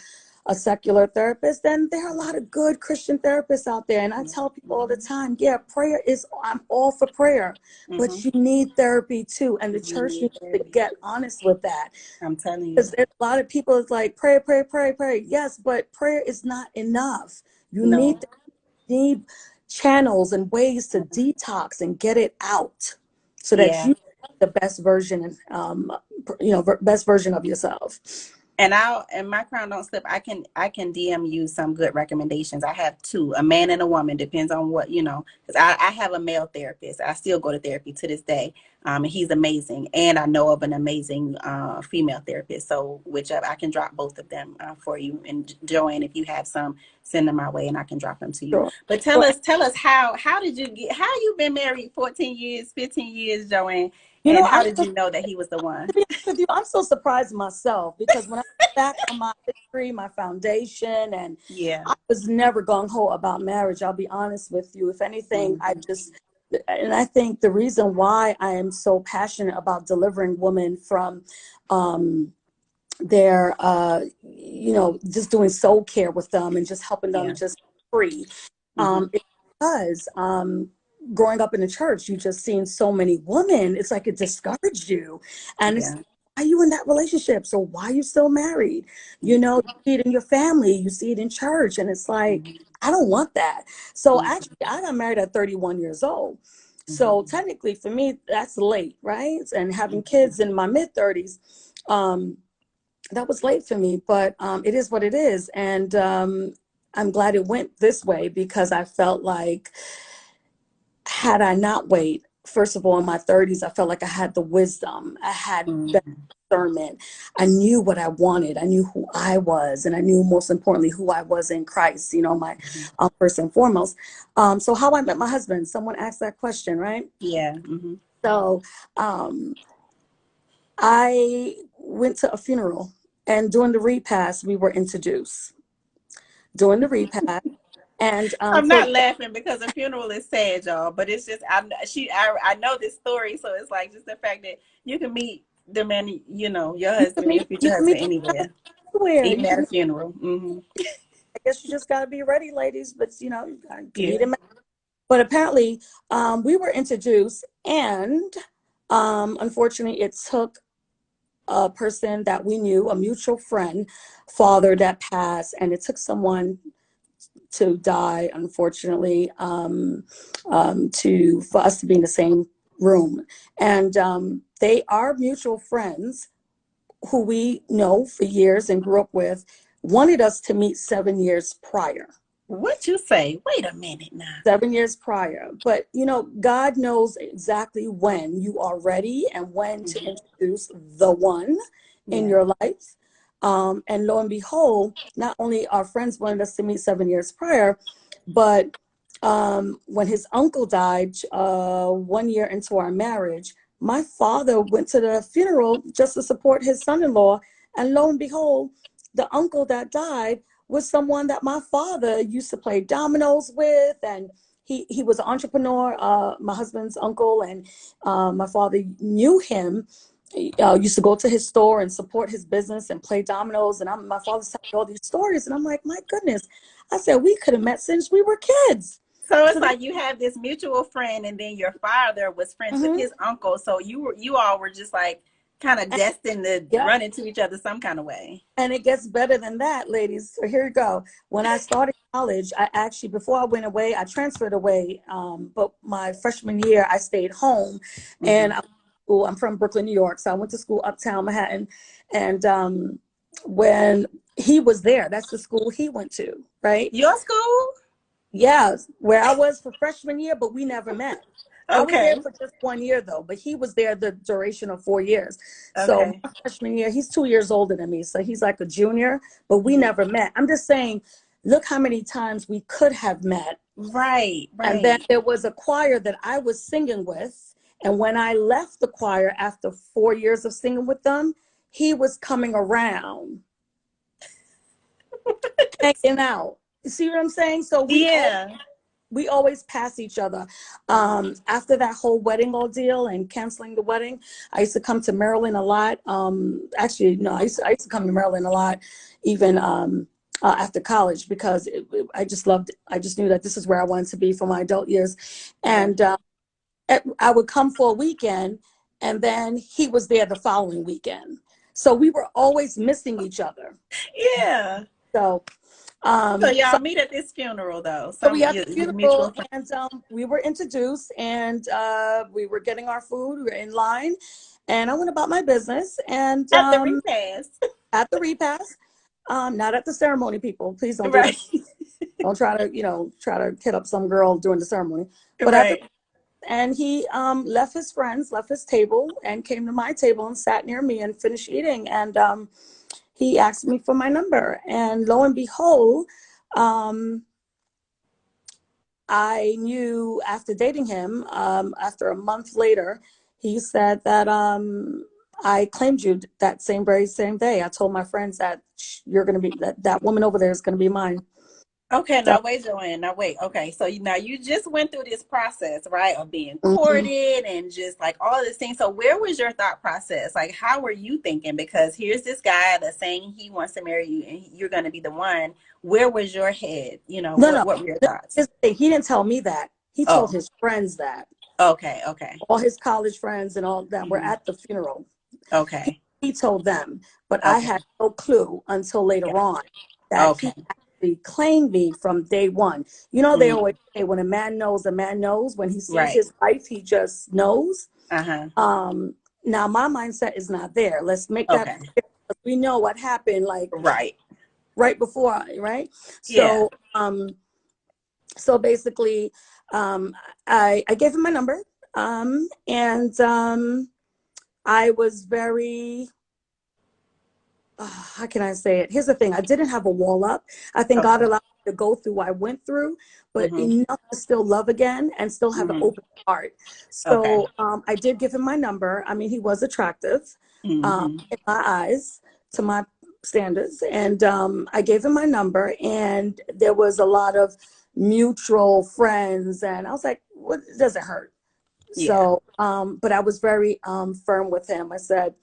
secular therapist, then there are a lot of good Christian therapists out there. And I tell people all the time, yeah, prayer is, I'm all for prayer, but Mm-hmm. you need therapy too. And the You church need needs to therapy. get honest with that. I'm telling Because you. there's a lot of people is like, pray, pray, pray, pray. Yes, but prayer is not enough. You No. need channels and ways to detox and get it out so that Yeah. you the best version, best version of yourself. And my crown don't slip. I can DM you some good recommendations. I have two, a man and a woman, depends on what, you know, because I have a male therapist. I still go to therapy to this day. And he's amazing. And I know of an amazing female therapist. So whichever, I can drop both of them for you. And Joanne, if you have some, send them my way and I can drop them to you. Sure. But Sure. tell us how did you get, how you been married 14 years, 15 years, Joanne? You know, And how did you know that he was the one? to be honest with you, I'm so surprised myself because when I look back on my history, my foundation, and Yeah. I was never gung ho about marriage. I'll be honest with you. If anything, Mm-hmm. and I think the reason why I am so passionate about delivering women from um, their, just doing soul care with them and just helping them Yeah. just free, Mm-hmm. it's because growing up in the church, you just seen so many women. It's like it discouraged you, and it's Yeah. why are you in that relationship? So why are you still married? You know, you see it in your family, you see it in church, and it's like Mm-hmm. I don't want that. So Mm-hmm. actually, I got married at 31 years old. So Mm-hmm. technically, for me, that's late, right? And having kids in my mid 30s. That was late for me, but it is what it is. And I'm glad it went this way because I felt like had I not wait, first of all, in my 30s, I felt like I had the wisdom. I had better Mm-hmm. discernment. I knew what I wanted. I knew who I was. And I knew most importantly who I was in Christ, my first and foremost. So how I met my husband, someone asked that question, right? Yeah. Mm-hmm. So um, I went to a funeral and during the repast, we were introduced. During the repast. And I'm not laughing because a funeral is sad, y'all. But it's just I know this story, so it's like just the fact that you can meet the man, you know, your husband, your you future can meet husband anywhere, anywhere. even at a funeral. Mm-hmm. I guess you just got to be ready, ladies. But you can meet Yeah. him. But apparently, we were introduced, and unfortunately, it took a person that we knew, a mutual friend, father that passed, and it took someone to die, unfortunately, to for us to be in the same room. And they are mutual friends who we know for years and grew up with, wanted us to meet 7 years prior. What you say? Wait a minute now. 7 years prior. But God knows exactly when you are ready and when to Mm-hmm. introduce the one in Yeah. your life. And lo and behold, not only our friends wanted us to meet 7 years prior, but when his uncle died 1 year into our marriage, my father went to the funeral just to support his son-in-law. And lo and behold, the uncle that died was someone that my father used to play dominoes with. And he was an entrepreneur, my husband's uncle, and my father knew him. Used to go to his store and support his business and play dominoes. And my father's telling me all these stories. And I'm like, my goodness. I said, we could have met since we were kids. So So it's like you have this mutual friend, and then your father was friends with mhm. his uncle. So you all were just like kind of and, destined to yeah, run into each other some kind of way. and it gets better than that, ladies. So here we go. When I started college, I actually, before I went away, I transferred away. But my freshman year, I stayed home, and Mm-hmm. I'm from Brooklyn, New York, so I went to school uptown Manhattan. And when he was there, that's the school he went to, right? Your school? Yeah, where I was for freshman year, but we never met. I was there Okay. for just 1 year though, but he was there the duration of 4 years. So Okay. my freshman year, he's 2 years older than me, so he's like a junior, but we Mhm. never met. I'm just saying, look how many times we could have met. Right, And then right. there was a choir that I was singing with. And when I left the choir after 4 years of singing with them, he was coming around, hanging out. You see what I'm saying? So Yeah. we always pass each other. After that whole wedding ordeal and canceling the wedding, I used to come to Maryland a lot. Actually, no, I used to come to Maryland a lot, even after college, because I just knew that this is where I wanted to be for my adult years. Yeah. And I would come for a weekend, and then he was there the following weekend. So we were always missing each other. Yeah. So, So so y'all meet at this funeral though. we Some had the your funeral, mutual friend and we were introduced, and we were getting our food. We were in line, and I went about my business. And at the repast. at the repast, not at the ceremony, people. Please don't do that. Right. Don't try to, try to hit up some girl during the ceremony. But at the Right. and he left his friends, left his table, and came to my table and sat near me and finished eating. And he asked me for my number, and lo and behold, um, I knew after dating him, after a month later, he said that I claimed you that very same day. I told my friends that you're going to be, that woman over there is going to be mine. Okay, So, now wait, Joanne. Now wait. Okay, so now you just went through this process, right, of being mhm. courted and just like all this things. So where was your thought process? Like, how were you thinking? Because here's this guy that's saying he wants to marry you, and you're going to be the one. Where was your head? No, no. What were your thoughts? He didn't tell me that. He told Oh, his friends that. okay, okay, All his college friends and all that were hmm, at the funeral. okay, He told them, but I okay, had no clue until later got on that okay, he actually claimed me from day one. You know, they mm, always say when a man knows, a man knows. When he sees right, his wife, he just knows. uh-huh, Um, Now my mindset is not there. Let's make that okay, clear. We know what happened like right, right before, right? yeah, So basically, um, I gave him my number, and I was very, how can I say it? Here's the thing: I didn't have a wall up. I think God okay, allowed me to go through what I went through, but mm-hmm, enough to still love again and still have an mm-hmm, open heart. okay, So I did give him my number. I mean, he was attractive mm-hmm, in my eyes, to my standards, and I gave him my number, and there was a lot of mutual friends, and I was like, "What? It doesn't hurt." yeah, So, but I was very firm with him. I said,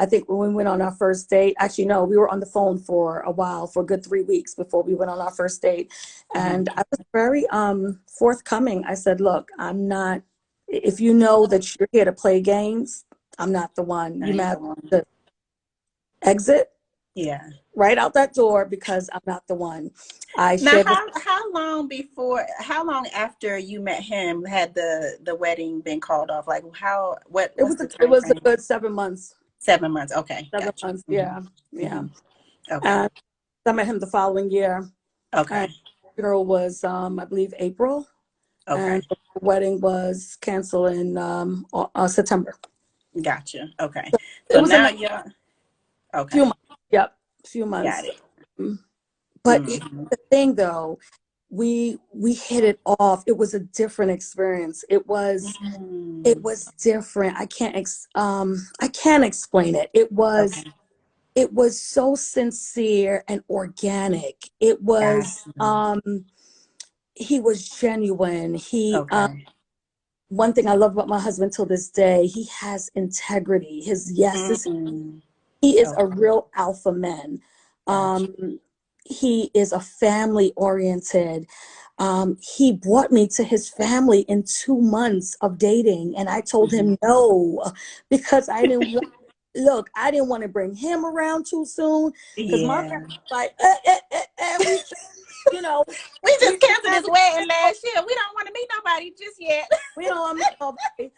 I think when we went on our first date, actually, no, we were on the phone for a while, for a good 3 weeks before we went on our first date. mm-hmm, And I was very forthcoming. I said, look, I'm not, if you know that you're here to play games, I'm not the one. I You ain't might the have one, to exit yeah. right out that door because I'm not the one. I Now, shared this. how long after you met him had the wedding been called off? Like It what's was the it time was a frame? good 7 months. 7 months. Okay, 7 gotcha. months, Hmm, yeah, yeah. hmm, okay, And I met him the following year. And okay, the funeral was, I believe, April. okay, And the wedding was canceled in September. gotcha. Okay, So it so was a now nice you're few okay. months. Yep, few Got months. it. Mm. But Hmm. the thing, though, we hit it off. It was a different experience. It Mm. was different. I can't explain it. Okay, It was so sincere and organic. It was gotcha. he was genuine. Okay. One thing I love about my husband till this day, he has integrity. His yeses, Mm. he is a Okay, real alpha man. gotcha. Um, he is a family oriented. He brought me to his family in 2 months of dating, and I told Hmm. him no because I didn't want to bring him around too soon because my Yeah. parents were like, you know, We we just canceled have this wedding last year. We don't want to meet nobody just yet. we don't want to meet nobody.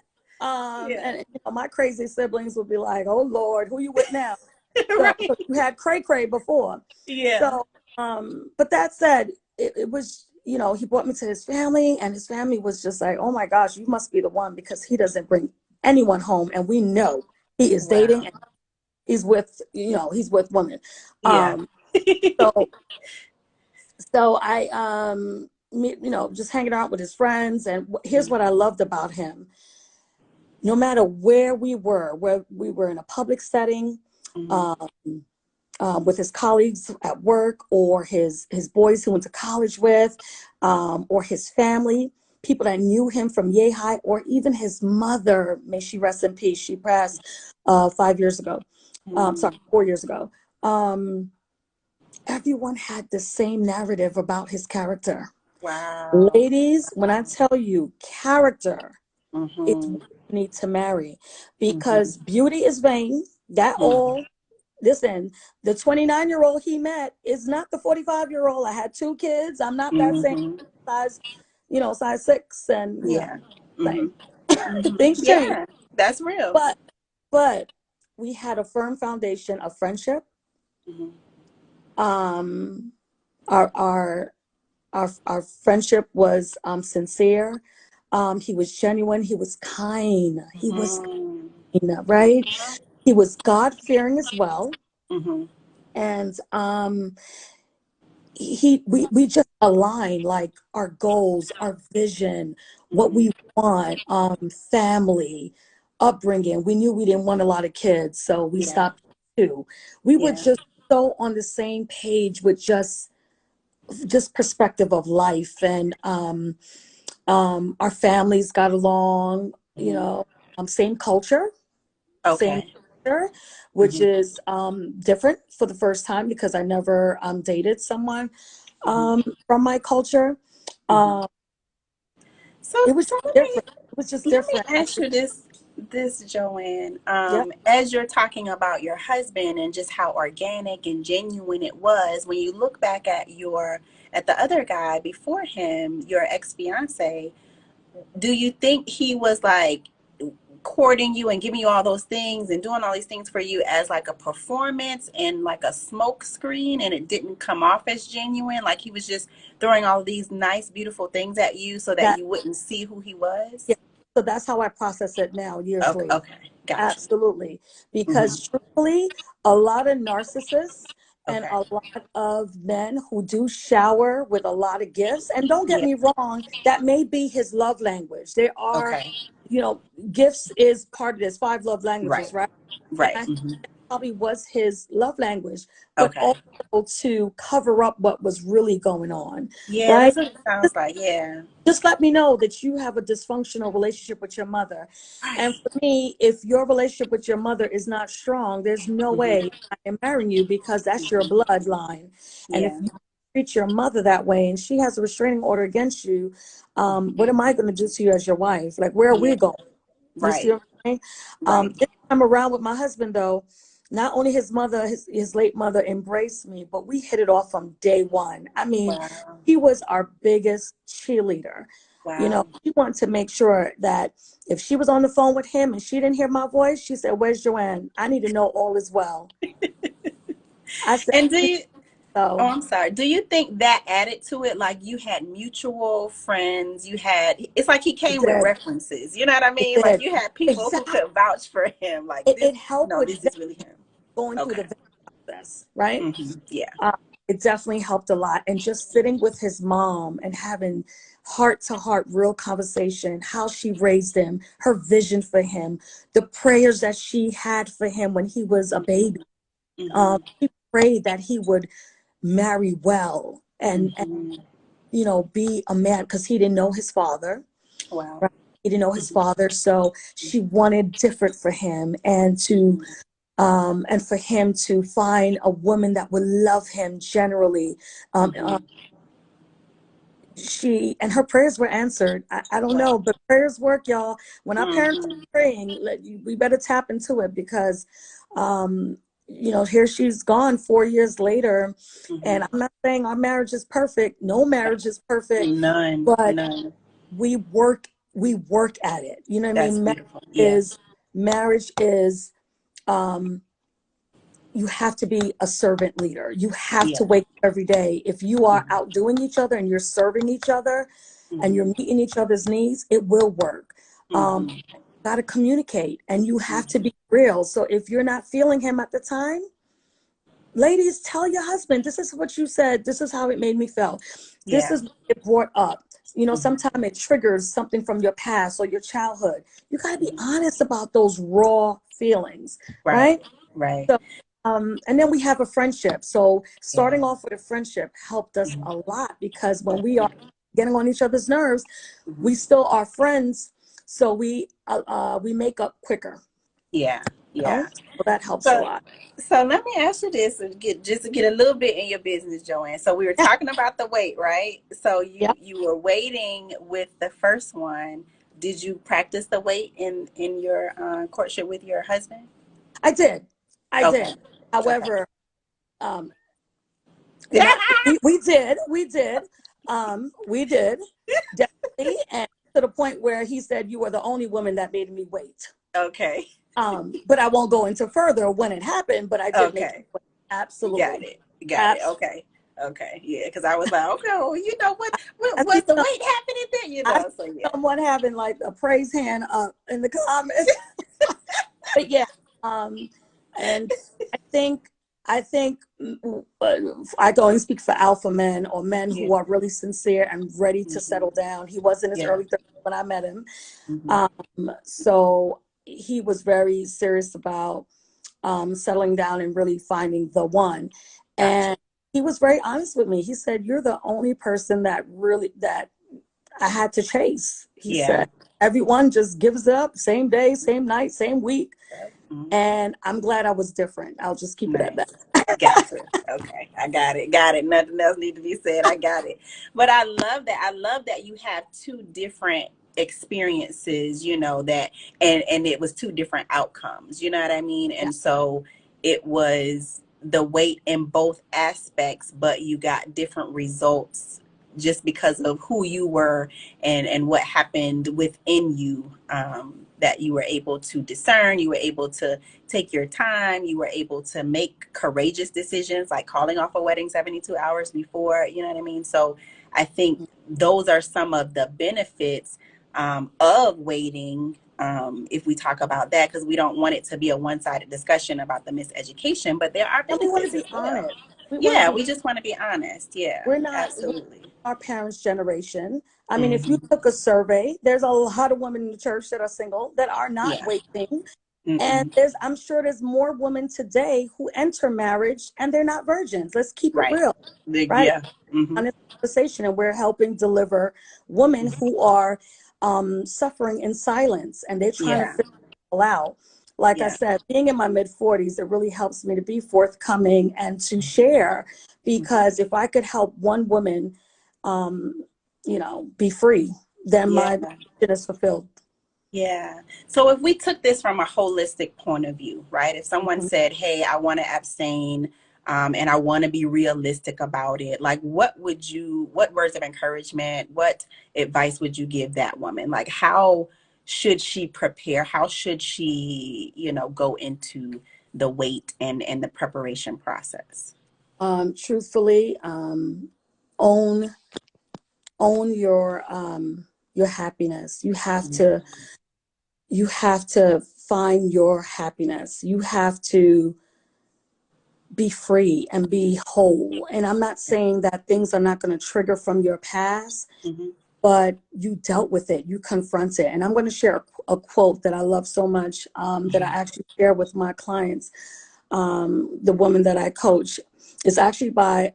Yeah. And my crazy siblings would be like, "Oh Lord, who you with now?" So Right. you had cray cray before. Yeah. So, but that said, it was. you know, he brought me to his family, and his family was just like, oh my gosh, you must be the one, because he doesn't bring anyone home. And we know he is dating Wow. and he's with, you know, he's with women. Yeah. Um, so, so I, you know, just hanging out with his friends. And here's what I loved about him. No matter where we were in a public setting, Mm-hmm. um, with his colleagues at work, or his boys who went to college with, or his family, people that knew him from yay high, or even his mother, may she rest in peace. She passed 5 years ago. Sorry, Mm-hmm. 4 years ago. Um, Everyone had the same narrative about his character. Wow. Ladies, when I tell you character, it's Mm-hmm. what you need to marry, Mm-hmm. because beauty is vain. That Mm-hmm. all. Listen, the 29-year-old he met is not the 45-year-old. I had two kids. I'm not that same Mm-hmm. size, you know, size six, and you know, Yeah. Mm-hmm. same. Mm-hmm. Things change, Yeah. That's real. but but we had a firm foundation of friendship. Mm-hmm. Um, our our our friendship was sincere. He was genuine. He was kind. He was Mm-hmm. kind, right? He was God fearing as well, Mm-hmm. and we just align, like our goals, our vision, what Mm-hmm. we want, family, upbringing. We knew we didn't want a lot of kids, so we Yeah. stopped too. We were Yeah. just so on the same page with just perspective of life, and our families got along, you Mm-hmm. know, same culture, same Okay. culture, which Mm-hmm. is different for the first time, because I never dated someone Mm-hmm. from my culture. Mm-hmm. Um, So, it was so let me different. It was just let me different. ask you this, Joanne. Yeah, As you're talking about your husband and just how organic and genuine it was, when you look back at at the other guy before him, your ex-fiance, do you think he was like courting you and giving you all those things and doing all these things for you as like a performance and like a smoke screen, and it didn't come off as genuine, like he was just throwing all these nice beautiful things at you so that that you wouldn't see who he yeah. was? So that's how I process it now, years Okay, later. okay, got you. Absolutely. Hmm. Because truthfully, a lot of narcissists and Okay. a lot of men who do shower with a lot of gifts, and don't get Yeah. me wrong, that may be his love language. There are, Okay. you know, gifts is part of this, five love Right. languages, right? And Right. I Hmm. probably was his love language, but Okay. also to cover up what was really going on, Yeah, right? that's what it sounds like. Yeah. Just let me know that you have a dysfunctional relationship with your mother. And Right. for me, if your relationship with your mother is not strong, there's no way Hmm. I am marrying you, because that's your Hmm. bloodline. And if Yeah. you treat your mother that way and she has a restraining order against you, what am I going to do to you as your wife? Like, where are Yeah. we going? You see Right. what I'm saying? Right. This time around with my husband, though, not only his mother, his late mother embraced me, but we hit it off from day one. I mean, Wow. he was our biggest cheerleader. You know, Wow. she wanted to make sure that if she was on the phone with him and she didn't hear my voice, she said, "Where's Joanne? I need to know all is well." I said, And do you, oh, "So I'm sorry. Do you think that added to it? Like you had mutual friends, it's like he it came with did. references. You know what I It mean? Like did. you had people who Exactly. could vouch for him. Like this, It helped no, with this is really him. going through Okay. the process, right? Yeah. Uh, it definitely helped a lot. And just sitting with his mom and having heart to heart, real conversation, how she raised him, her vision for him, the prayers that she had for him when he was a baby. Hmm. She prayed that he would marry well, and Hmm. you know, be a man, because he didn't know his father. Wow. Right? He didn't know his Hmm. father, so she wanted different for him, and for him to find a woman that would love him generally. Um, uh, Hmm. she and her prayers were answered. I don't Wow. know, but prayers work, y'all. When our parents Hmm. are praying, we better tap into it, because, you know, here she's gone 4 years later, and Hmm. I'm not saying our marriage is perfect. No marriage is perfect, None. but None. we work at it. You know what I That's mean? beautiful. Yeah. Marriage is um you have to be a servant leader. You have Yeah. to wake up every day. If you are Mm-hmm. outdoing each other and you're serving each other and Mm-hmm. you're meeting each other's needs, it will work. Um, Mm-hmm. got to communicate and you have to Mm-hmm. be real. So if you're not feeling him at the time, ladies, tell your husband, this is what you said. This is how it made me feel. This Yeah. is what it brought up. You know, Mm-hmm. sometimes it triggers something from your past or your childhood. You got to be Mm-hmm. honest about those raw feelings, Right. right? Right. So, and then we have a friendship. So Yeah. starting off with a friendship helped us Mm-hmm. a lot because when we are getting on each other's nerves, Mm-hmm. we still are friends. So we make up quicker, Yeah. you know? Yeah. So that helps a So, lot. so let me ask you this, and get a little bit in your business, Joanne. So we were talking about the wait, right? So Yep, you were waiting with the first one. Did you practice the wait in your courtship with your husband? I did. I Okay. did. Okay. However, um, not we did definitely, and to the point where he said you were the only woman that made me wait. Okay. But I won't go into further when it happened, but I did make him Okay. wait. Got Absolutely. it. Got it. Absolutely. Okay. Okay. Yeah. Because I was like, okay, well, you know what? I What see was the some, wait happening there? You I know. So see yeah. someone having like a praise hand up in the comments. But yeah, um, and I think I go and speak for alpha men or men Yeah. who are really sincere and ready to Hmm. settle down. He was in his Yeah. early 30s when I met him, Hmm. um, so he was very serious about settling down and really finding the one. Gotcha. And he was very honest with me. He said, "You're the only person that I had to chase." He Yeah. said, "Everyone just gives up, same day, same night, same week." Mhm. And I'm glad I was different. I'll just keep it at that. Nice. Gotcha. Okay. I got it. Got it. Nothing else need to be said. I got it. But I love that. I love that you have two different experiences, that and it was two different outcomes. You know what I mean? Yeah. And so it was the weight in both aspects, but you got different results just because of who you were and what happened within you, that you were able to discern, you were able to take your time, you were able to make courageous decisions like calling off a wedding 72 hours before, you know what I mean? So I think those are some of the benefits, of waiting, if we talk about that, because we don't want it to be a one-sided discussion about the miseducation, but there are And we want to benefits as be well. honest. We want to Yeah, be, we just want to be honest. Yeah, we're absolutely. our parents' generation. I mean, if you Hmm. took a survey, there's a lot of women in the church that are single that are not Yeah. waiting. And Mm-mm. I'm sure there's more women today who enter marriage and they're not virgins. Let's keep it Right. real, right? Yeah. Hmm. On this conversation, and we're helping deliver women who are suffering in silence and they're trying to Yeah. figure it all out. Like I Yeah. said, being in my mid 40s, it really helps me to be forthcoming and to share Mhm. because if I could help one woman, um, be free, then Yeah. my mission is fulfilled. Yeah. So if we took this from a holistic point of view, right? If someone Mhm. said, "Hey, I want to abstain, and I want to be realistic about it," like what words of encouragement, what advice would you give that woman? Like, how should she prepare? How should she, go into the wait and the preparation process? Truthfully, own own your happiness. You have to find your happiness. You have to be free and be whole. And I'm not saying that things are not going to trigger from your past, Mm-hmm. but you dealt with it, you confront it. And I'm going to share a quote that I love so much, that I actually share with my clients. The woman that I coach is actually by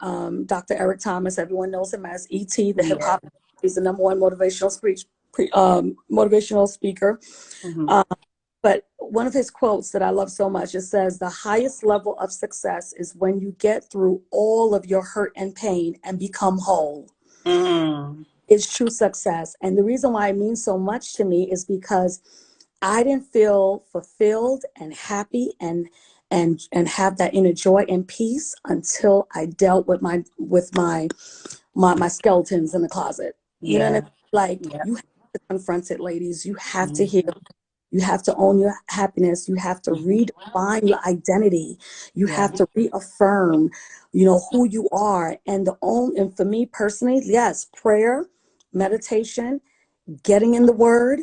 Dr. Eric Thomas. Everyone knows him as E.T., the hip Yeah. hop. He's the number one motivational speaker. Mm-hmm. Um, but one of his quotes that I love so much, it says, "The highest level of success is when you get through all of your hurt and pain and become whole." Mm-hmm. It's true success. And the reason why it means so much to me is because I didn't feel fulfilled and happy and have that inner joy and peace until I dealt with my skeletons in the closet. You know what I Yeah. mean? Like Yeah. you have to confront it, ladies. You have to heal. Mhm. You have to own your happiness. You have to Mhm. redefine your identity. You Yeah. have to reaffirm, who you are. And for me personally, yes, prayer, meditation, getting in the word,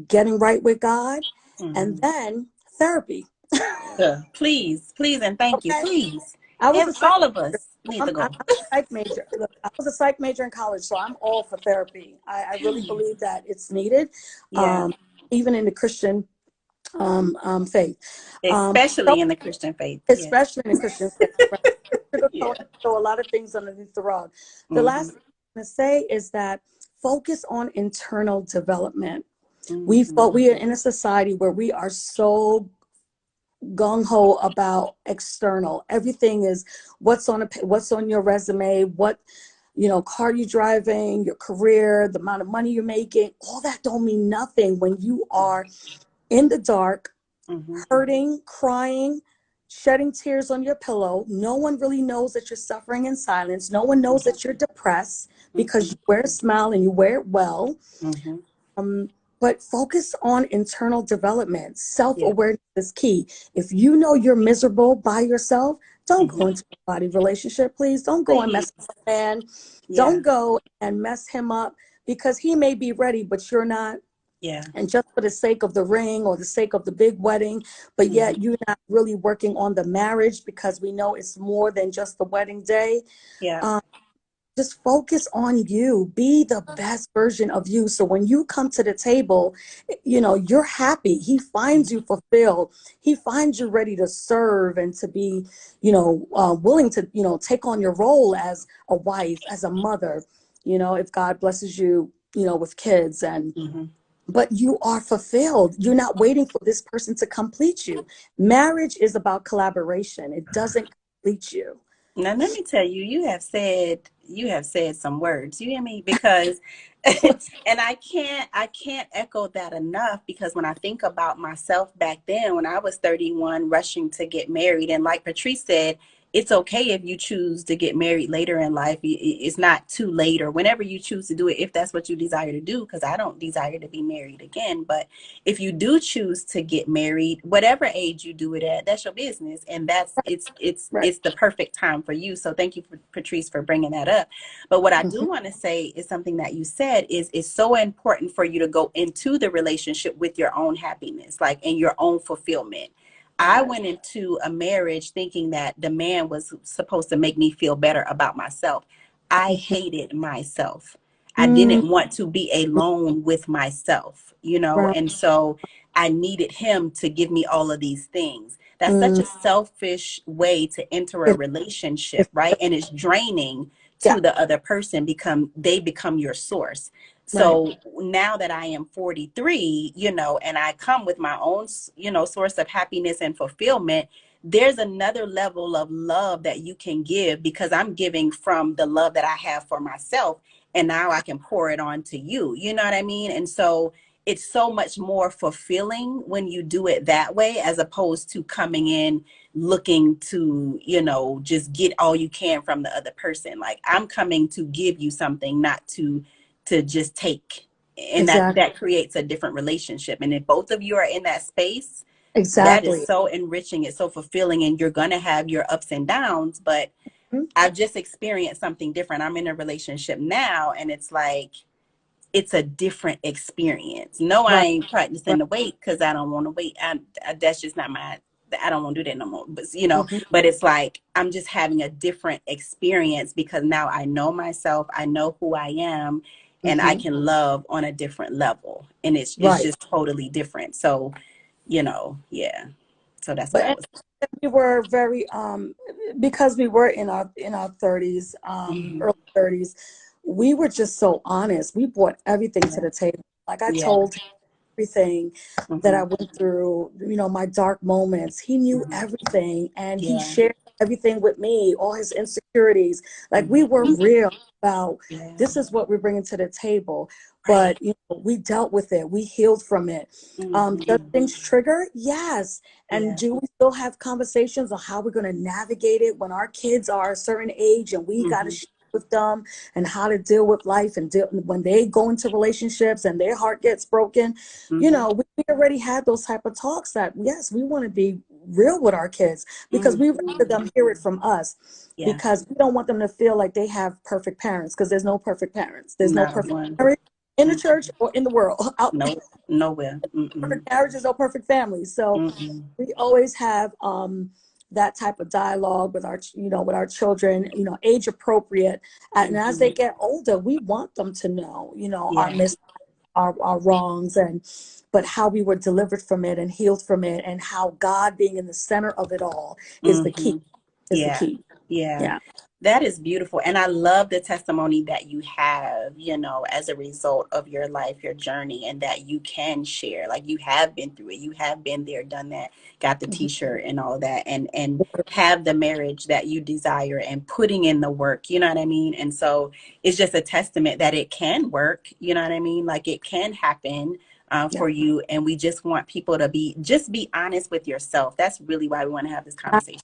getting right with God, and Mhm. then therapy. Yeah. Please, please, and thank you. Okay. Please. I was a psych All of major. us need to I'm go. a psych major. Look, I was a psych major in college, so I'm all for therapy. I really believe that it's needed, Yeah. um, even in the Christian faith. Um, so Especially in the Christian faith. Yes. especially in the Christian faith, right? Yeah. Sugarcoat and throw a lot of things underneath the rug. The Mhm. last thing I'm going to say is that focus on internal development. Mhm. We are in a society where we are so gung ho about external. Everything is what's on your resume, what car you driving, your career, the amount of money you're making. All that don't mean nothing when you are in the dark, Mhm. hurting, crying, shedding tears on your pillow. No one really knows that you're suffering in silence. No one knows that you're depressed because you Mhm. wear a smile and you wear it well. Mhm. Um, but focus on internal development. Yeah. Self-awareness is key. If you know you're miserable by yourself, don't go Mhm. into a body relationship, please. Don't go and Please. mess with a man. Yeah. Don't go and mess him up because he may be ready, but you're not. Yeah. And just for the sake of the ring or the sake of the big wedding, but Mhm. yet you're not really working on the marriage because we know it's more than just the wedding day. Yeah. Um, just focus on you. Be the best version of you. So when you come to the table, you're happy. He finds you fulfilled. He finds you ready to serve and to be, willing to, take on your role as a wife, as a mother, if God blesses you, with kids and Mhm. but you are fulfilled. You're not waiting for this person to complete you. Marriage is about collaboration. It doesn't complete you. Now let me tell you, you have said some words. You hear me? Because and I can't echo that enough because when I think about myself back then when I was 31 rushing to get married and like Patrice said, it's okay if you choose to get married later in life. It's not too late or whenever you choose to do it if that's what you desire to do because I don't desire to be married again, but if you do choose to get married, whatever age you do it at, that's your business, and that's Right. it's the perfect time for you. So thank you, for, Patrice, for bringing that up. But what I do Mhm. want to say is something that you said is it's so important for you to go into the relationship with your own happiness, like in your own fulfillment. I Yes. went into a marriage thinking that the man was supposed to make me feel better about myself. I Mhm. hated myself. I Mm, didn't want to be alone with myself, right. and so I needed him to give me all of these things. That's such Mm, a selfish way to enter a it, relationship, it, right? And it's draining yeah. to the other person become they become your source. Right. So now that I am 43, and I come with my own, source of happiness and fulfillment, there's another level of love that you can give because I'm giving from the love that I have for myself. And now I can pour it on to you. You know what I mean? And so it's so much more fulfilling when you do it that way as opposed to coming in looking to just get all you can from the other person. Like I'm coming to give you something, not to just take, and Exactly. that creates a different relationship. And if both of you are in that space, that is Exactly. so enriching, it's so fulfilling, and you're going to have your ups and downs. But Mhm. I've just experienced something different. I'm in a relationship now and it's like it's a different experience. No, I Right. ain't Right. practicing to wait because I don't want to wait. That's just not my. I don't want to do that no more. But Mhm. but it's like I'm just having a different experience because now I know myself. I know who I am, and I Mhm. can love on a different level, and it's Right. just totally different. So, yeah. So that's what I But was. we were very because we were in our 30s, Mhm. early 30s, we were just so honest. We brought everything to Yeah. the table. Like I Yeah. told him everything that I Mhm. went through, my dark moments. He knew Mhm. everything and he Yeah. shared everything with me, all his insecurities. Like we were Mhm. real about Yeah. this is what we're bringing to the table. Right. But we dealt with it. We healed from it. Does Mhm. things trigger? Yes. And Yeah. do we still have conversations on how we're going to navigate it when our kids are a certain age and we got to Mhm. share with them and how to deal with life and deal when they go into relationships and their heart gets broken. You Mm-hmm. know, we already had those type of talks that, yes, we want to be real with our kids because we rather Mm-hmm. them hear it from us, Yeah. because we don't want them to feel like they have perfect parents, because there's no perfect parents. There's no Not perfect one. parents in the Mm. church or in the world. Out No. Nowhere. Mm-mm. perfect marriages or perfect families. So Mm-mm. we always have that type of dialogue with our, with our children, age appropriate. And as they Mm-hmm. get older, we want them to know, our Yeah. mistakes, our wrongs, and but how we were delivered from it and healed from it, and how God being in the center of it all is the key. Mm-hmm. Is the Yeah. key. Yeah. Yeah. That is beautiful. And I love the testimony that you have, as a result of your life, your journey, and that you can share. Like you have been through it. You have been there, done that, got the Mhm. t-shirt and all that, and have the marriage that you desire and putting in the work, you know what I mean? And so it's just a testament that it can work, you know what I mean? Like it can happen. Yeah. For you, and we just want people to be honest with yourself. That's really why we want to have this conversation.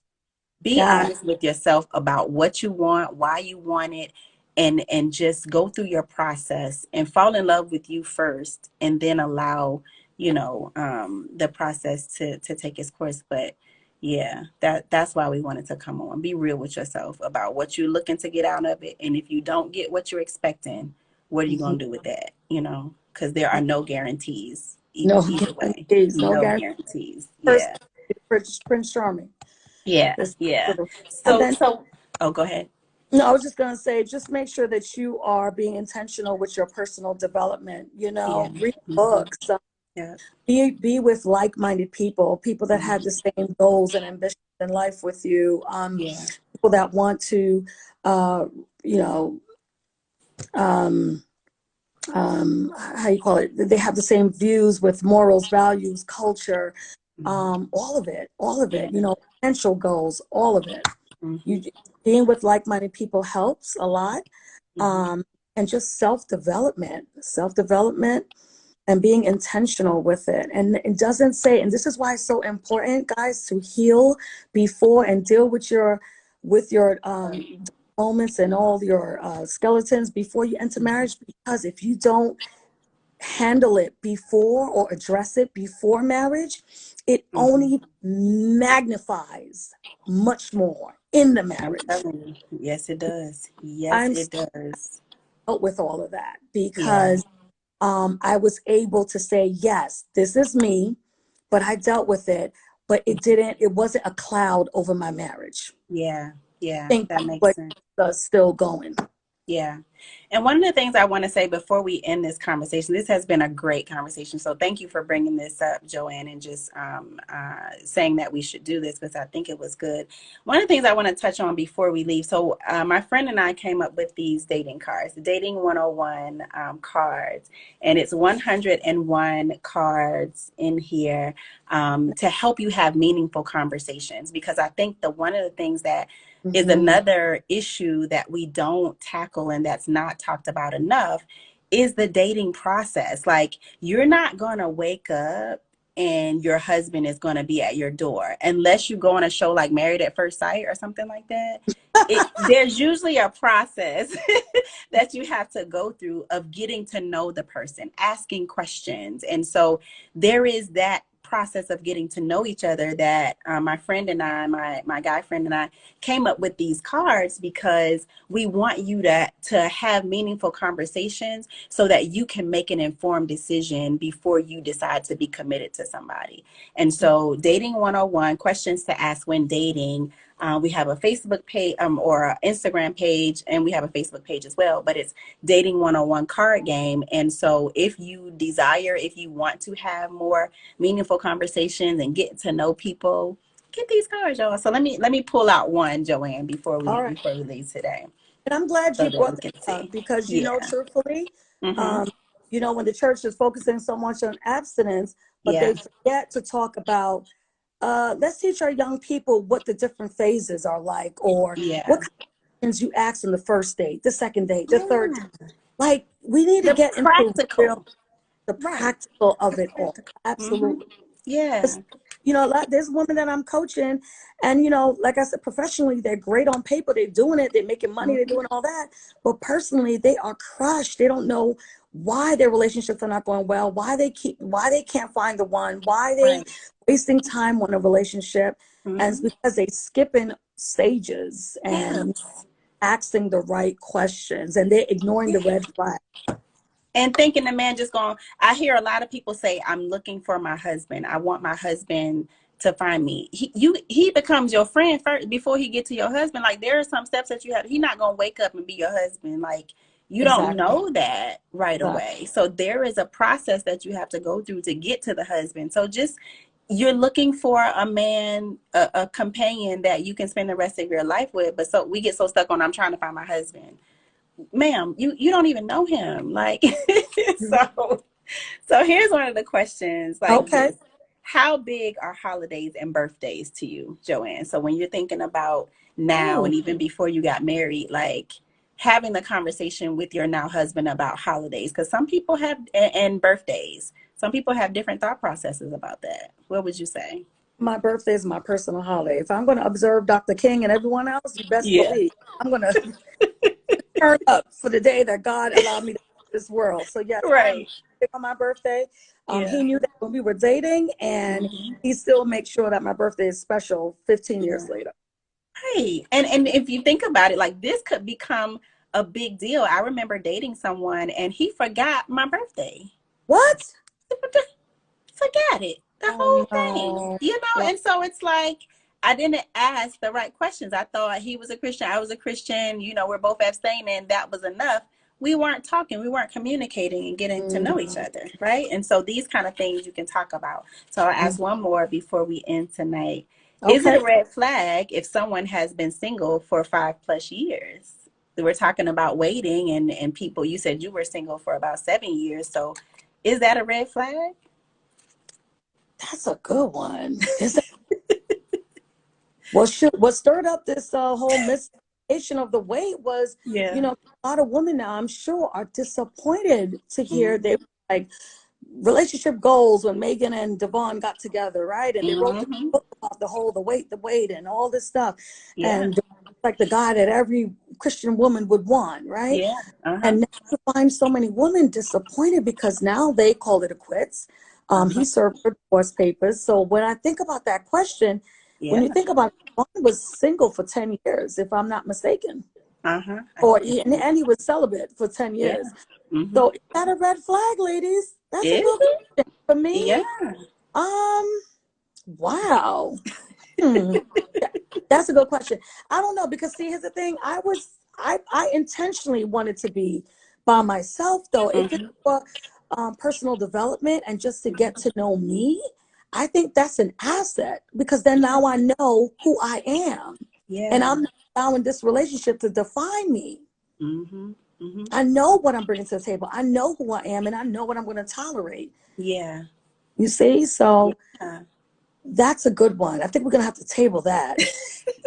Be Yeah. honest with yourself about what you want, why you want it, and just go through your process and fall in love with you first, and then allow the process to take its course. But yeah, that's why we wanted to come on. Be real with yourself about what you're looking to get out of it, and if you don't get what you're expecting, what are you Mhm. going to do with that? Because there are no guarantees No either way. guarantees. No No guarantees. guarantees. First, Yeah. Prince Charming. Yeah, This yeah. true. And So, then, so, oh, go ahead. no, I was just going to say, just make sure that you are being intentional with your personal development. Yeah. Read Hmm. books, Yeah. be with like-minded people that have Hmm. the same goals and ambitions in life with you. Yeah. People that want to, uh, you know, um, how you call it? They have the same views with morals, values, culture, Hmm. all of Yeah. it. Potential goals, all of it. Hmm. You being with like-minded people helps a lot. Hmm. um, and just self development, and being intentional with it. And it doesn't say, and this is why it's so important, guys, to heal before and deal with your moments and all your skeletons before you enter marriage. Because if you don't handle it before or address it before marriage, it Hmm. only magnifies much more in the I'm marriage. telling you. Yes, it does. Yes, I'm it does. dealt with all of that Yeah. because I was able to say, yes, this is me, but I dealt with it, but it wasn't a cloud over my marriage. Yeah. Yeah. I think That that's makes what sense. is still going. Yeah. And one of the things I want to say before we end this conversation, this has been a great conversation. So thank you for bringing this up, Joanne, and just saying that we should do this because I think it was good. One of the things I want to touch on before we leave. So my friend and I came up with these dating cards, the Dating 101 cards, and it's 101 cards in here to help you have meaningful conversations. Because I think one of the things that is Hmm. another issue that we don't tackle and that's not talked about enough is the dating process. Like you're not going to wake up and your husband is going to be at your door unless you go on a show like Married at First Sight or something like that. There's usually a process that you have to go through of getting to know the person, asking questions. And so there is that process of getting to know each other that my friend and I, my guy friend and I came up with these cards because we want you to have meaningful conversations so that you can make an informed decision before you decide to be committed to somebody. And so Dating 101, questions to ask when dating. We have a Facebook page or an Instagram page, and we have a Facebook page as well, but it's Dating 101 card game. And so if you want to have more meaningful conversations and get to know people, get these cards, y'all. So let me pull out one, Joanne, before we All right. before we leave today, And I'm glad so you that we brought can that see. up because, Yeah. truthfully, Mhm. um, when the church is focusing so much on abstinence, but Yeah. they forget to talk about, let's teach our young people what the different phases are like, or what Yeah. kind of questions you ask on the first date, the second date, the third date. Yeah. Like, we need to The get into practical. the Right. practical The of it all. practical. Mhm. Absolutely. Yeah. You know, like, there's women that I'm coaching, and, you know, like I said, professionally, they're great on paper. They're doing it. They're making money. They're doing all that. But personally, they are crushed. They don't know why their relationships are not going well, why they can't find the one, why they Right. wasting time on a relationship. And it's Mm-hmm. because they skipping stages Yeah. and asking the right questions, and they're ignoring the Yeah. red flag. And thinking the man just going, I hear a lot of people say, I'm looking for my husband. I want my husband to find me. He becomes your friend first before he get to your husband. Like, there are some steps that you have. He's not going to wake up and be your husband. Like, you don't Exactly. know that right away. So there is a process that you have to go through to get to the husband. So just, you're looking for a man, a companion that you can spend the rest of your life with. But so we get so stuck on, I'm trying to find my husband. Ma'am, you don't even know him. Like, so so here's one of the questions like Okay. this. How big are holidays and birthdays to you, Joanne? So when you're thinking about now Oh, and even before you got married, like having the conversation with your now husband about holidays, because some people have and birthdays, some people have different thought processes about that. What would you say? my birthday is my personal holiday. If I'm going to observe Dr. King and everyone else, you best Yeah. believe I'm going to turn up for the day that God allowed me to see this world. So yes, I am Right. big on my birthday. Yeah. He knew that when we were dating, and Hmm. he still makes sure that my birthday is special 15 Yeah. years later. Right. And if you think about it, like this could become a big deal. I remember dating someone and he forgot my birthday. What? Forgot it. The Oh whole thing. no. You know, Wow. and so it's like I didn't ask the right questions. I thought he was a Christian, I was a Christian, you know, we're both abstaining, that was enough. We weren't talking, we weren't communicating and getting to know each Mhm. other, right? And so these kind of things you can talk about. So I'll ask one more before we end tonight. Is it Okay. a red flag if someone has been single for 5+ years? We're talking about waiting and people, you said you were single for about 7 years. So is that a red flag? That's a good one. Is that what stirred up this whole Miseducation of the Wait was, you Yeah. know, a lot of women now, I'm sure, are disappointed to hear Mm-hmm. they like relationship goals when Megan and Devon got together, right? And they wrote the Mm-hmm. book about the wait, and all this stuff. Yeah. And like the guy that every Christian woman would want, right? Yeah. Uh-huh. And now you find so many women disappointed because now they call it a quits. Uh-huh. He served for divorce papers. So when I think about that question, when Yeah. you think about Devon was single for 10 years, if I'm not mistaken, Uh-huh. or and he was celibate for 10 Yeah. years. Mm-hmm. So is that a red flag, ladies? That's a Is good it? question. For me, Yeah. um, wow. Hmm. That's a good question. I don't know, because see, here's the thing. I intentionally wanted to be by myself, though. If it's Mm-hmm. for personal development and just to get to know me, I think that's an asset, because then Yeah. now I know who I am, and Yeah. I'm not allowing this relationship to define me. Mm-hmm. Mm-hmm. I know what I'm bringing to the table. I know who I am, and I know what I'm going to tolerate. Yeah. You see, so Yeah. that's a good one. I think we're going to have to table that.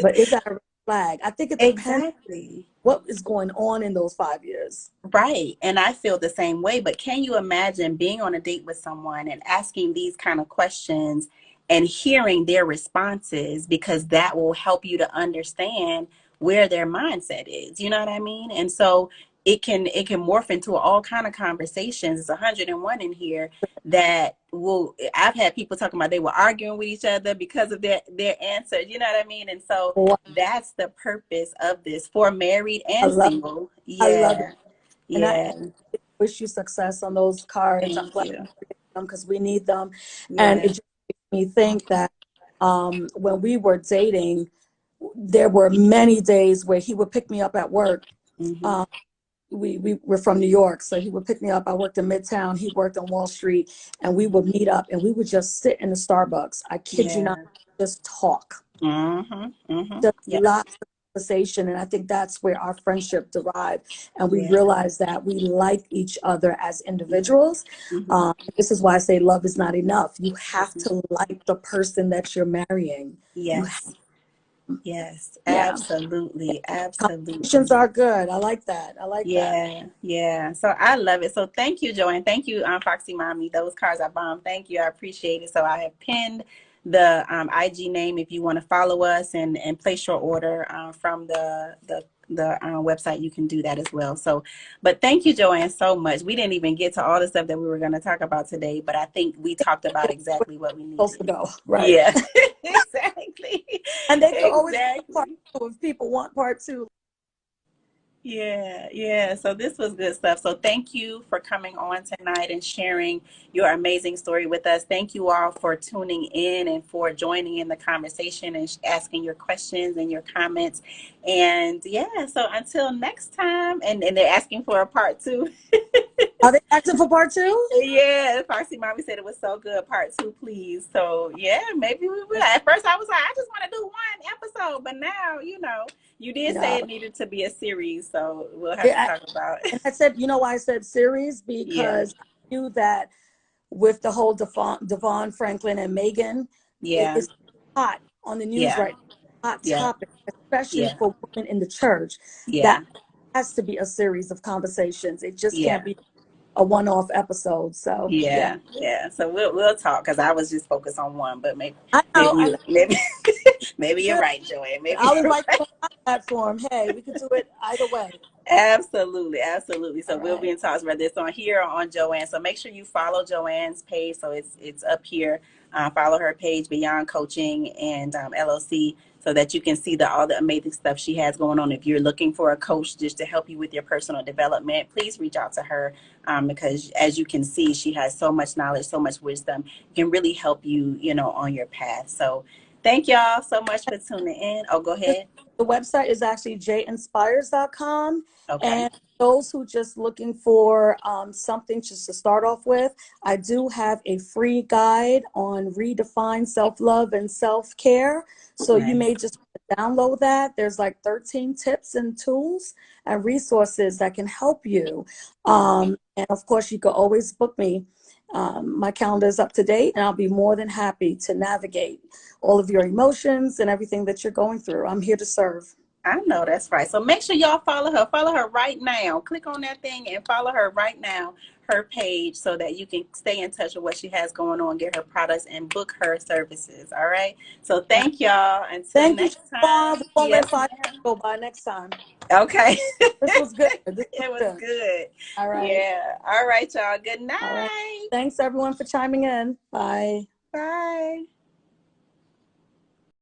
But is that a red flag? I think it depends Exactly. what is going on in those 5 years. Right. And I feel the same way. But can you imagine being on a date with someone and asking these kind of questions and hearing their responses, because that will help you to understand where their mindset is. You know what I mean? And so it can morph into all kind of conversations. It's 101 in here that will I've had people talking about they were arguing with each other because of their answers. You know what I mean? And so Wow, that's the purpose of this for married I and love, single. I love it. Yeah. And I Yeah, wish you success on those cards. I'm thank glad you. you get them because we need them. And it Yeah. just makes me think that when we were dating, there were many days where he would pick me up at work. Hmm. Um, we were from New York, so he would pick me up. I worked in Midtown. He worked on Wall Street, and we would meet up and we would just sit in the Starbucks. I kid you not, Yeah. just talk. Hmm. Hmm. Just Yeah. lots of conversation. And I think that's where our friendship derived. And we Yeah. realized that we like each other as individuals. Hmm. This is why I say love is not enough. You have to like the person that you're marrying. You have, Yes. Yes. yeah. Absolutely. Conversations Absolutely. are good. I like that. I like that. Yeah, yeah. So I love it. So thank you, Joanne. Thank you, Foxy Mommy. Those cards I bombed. Thank you. I appreciate it. So I have pinned the IG name if you want to follow us and place your order from the website. You can do that as well. So, but thank you, Joanne, so much. We didn't even get to all the stuff that we were going to talk about today, but I think we talked about We're exactly what we supposed needed. to go, right? Yeah, exactly. And they could always do part Exactly. two if people want part two. Yeah, yeah. So this was good stuff. So thank you for coming on tonight and sharing your amazing story with us. Thank you all for tuning in and for joining in the conversation and asking your questions and your comments. And yeah, so until next time, and they're asking for a part two. Are they active for part two? Yeah, Foxy Mommy said it was so good. Part two, please. So yeah, maybe we will. At first, I was like, I just want to do one episode, but now you did say No. it needed to be a series, so we'll have to Yeah, talk about. and I said, you know why I said series? Yeah, Because I knew that with the whole Devon Franklin and Megan, yeah, it's hot on the news yeah, right now. Hot yeah, topic, especially yeah, for women in the church. yeah, That has to be a series of conversations. It just yeah. can't be a one-off episode. So yeah, Yeah, yeah. So we'll talk because I was just focused on one, but maybe I know. maybe maybe you're Good. right, Joanne. Maybe I'll you're invite right. you on my platform. Hey, we could do it either way. Absolutely, absolutely. So All we'll be right. in talks whether it's on here or on Joanne. So make sure you follow Joanne's page. So it's up here. Follow her page, Beyond Coaching and LLC, so that you can see all the amazing stuff she has going on. If you're looking for a coach just to help you with your personal development, please reach out to her because, as you can see, she has so much knowledge, so much wisdom, can really help you, on your path. So thank y'all so much for tuning in. Oh, go ahead. The website is actually jinspires.com. Okay. And those who just looking for something just to start off with, I do have a free guide on redefine self-love and self-care. So you Nice. may just download that. There's like 13 tips and tools and resources that can help you. And of course, you can always book me. My calendar is up to date, and I'll be more than happy to navigate all of your emotions and everything that you're going through. I'm here to serve. I know that's right. So make sure y'all follow her. Follow her right now. Click on that thing and follow her right now, her page, so that you can stay in touch with what she has going on, get her products, and book her services. All right. So thank y'all. Until Thank you, next Siobhan. time. We won't let Yes, 5 ma'am. go by next time. Okay. This was good. This was It was good. good. All right. Yeah. All right, y'all. Good All right. night. Thanks, everyone, for chiming in. Bye. Bye.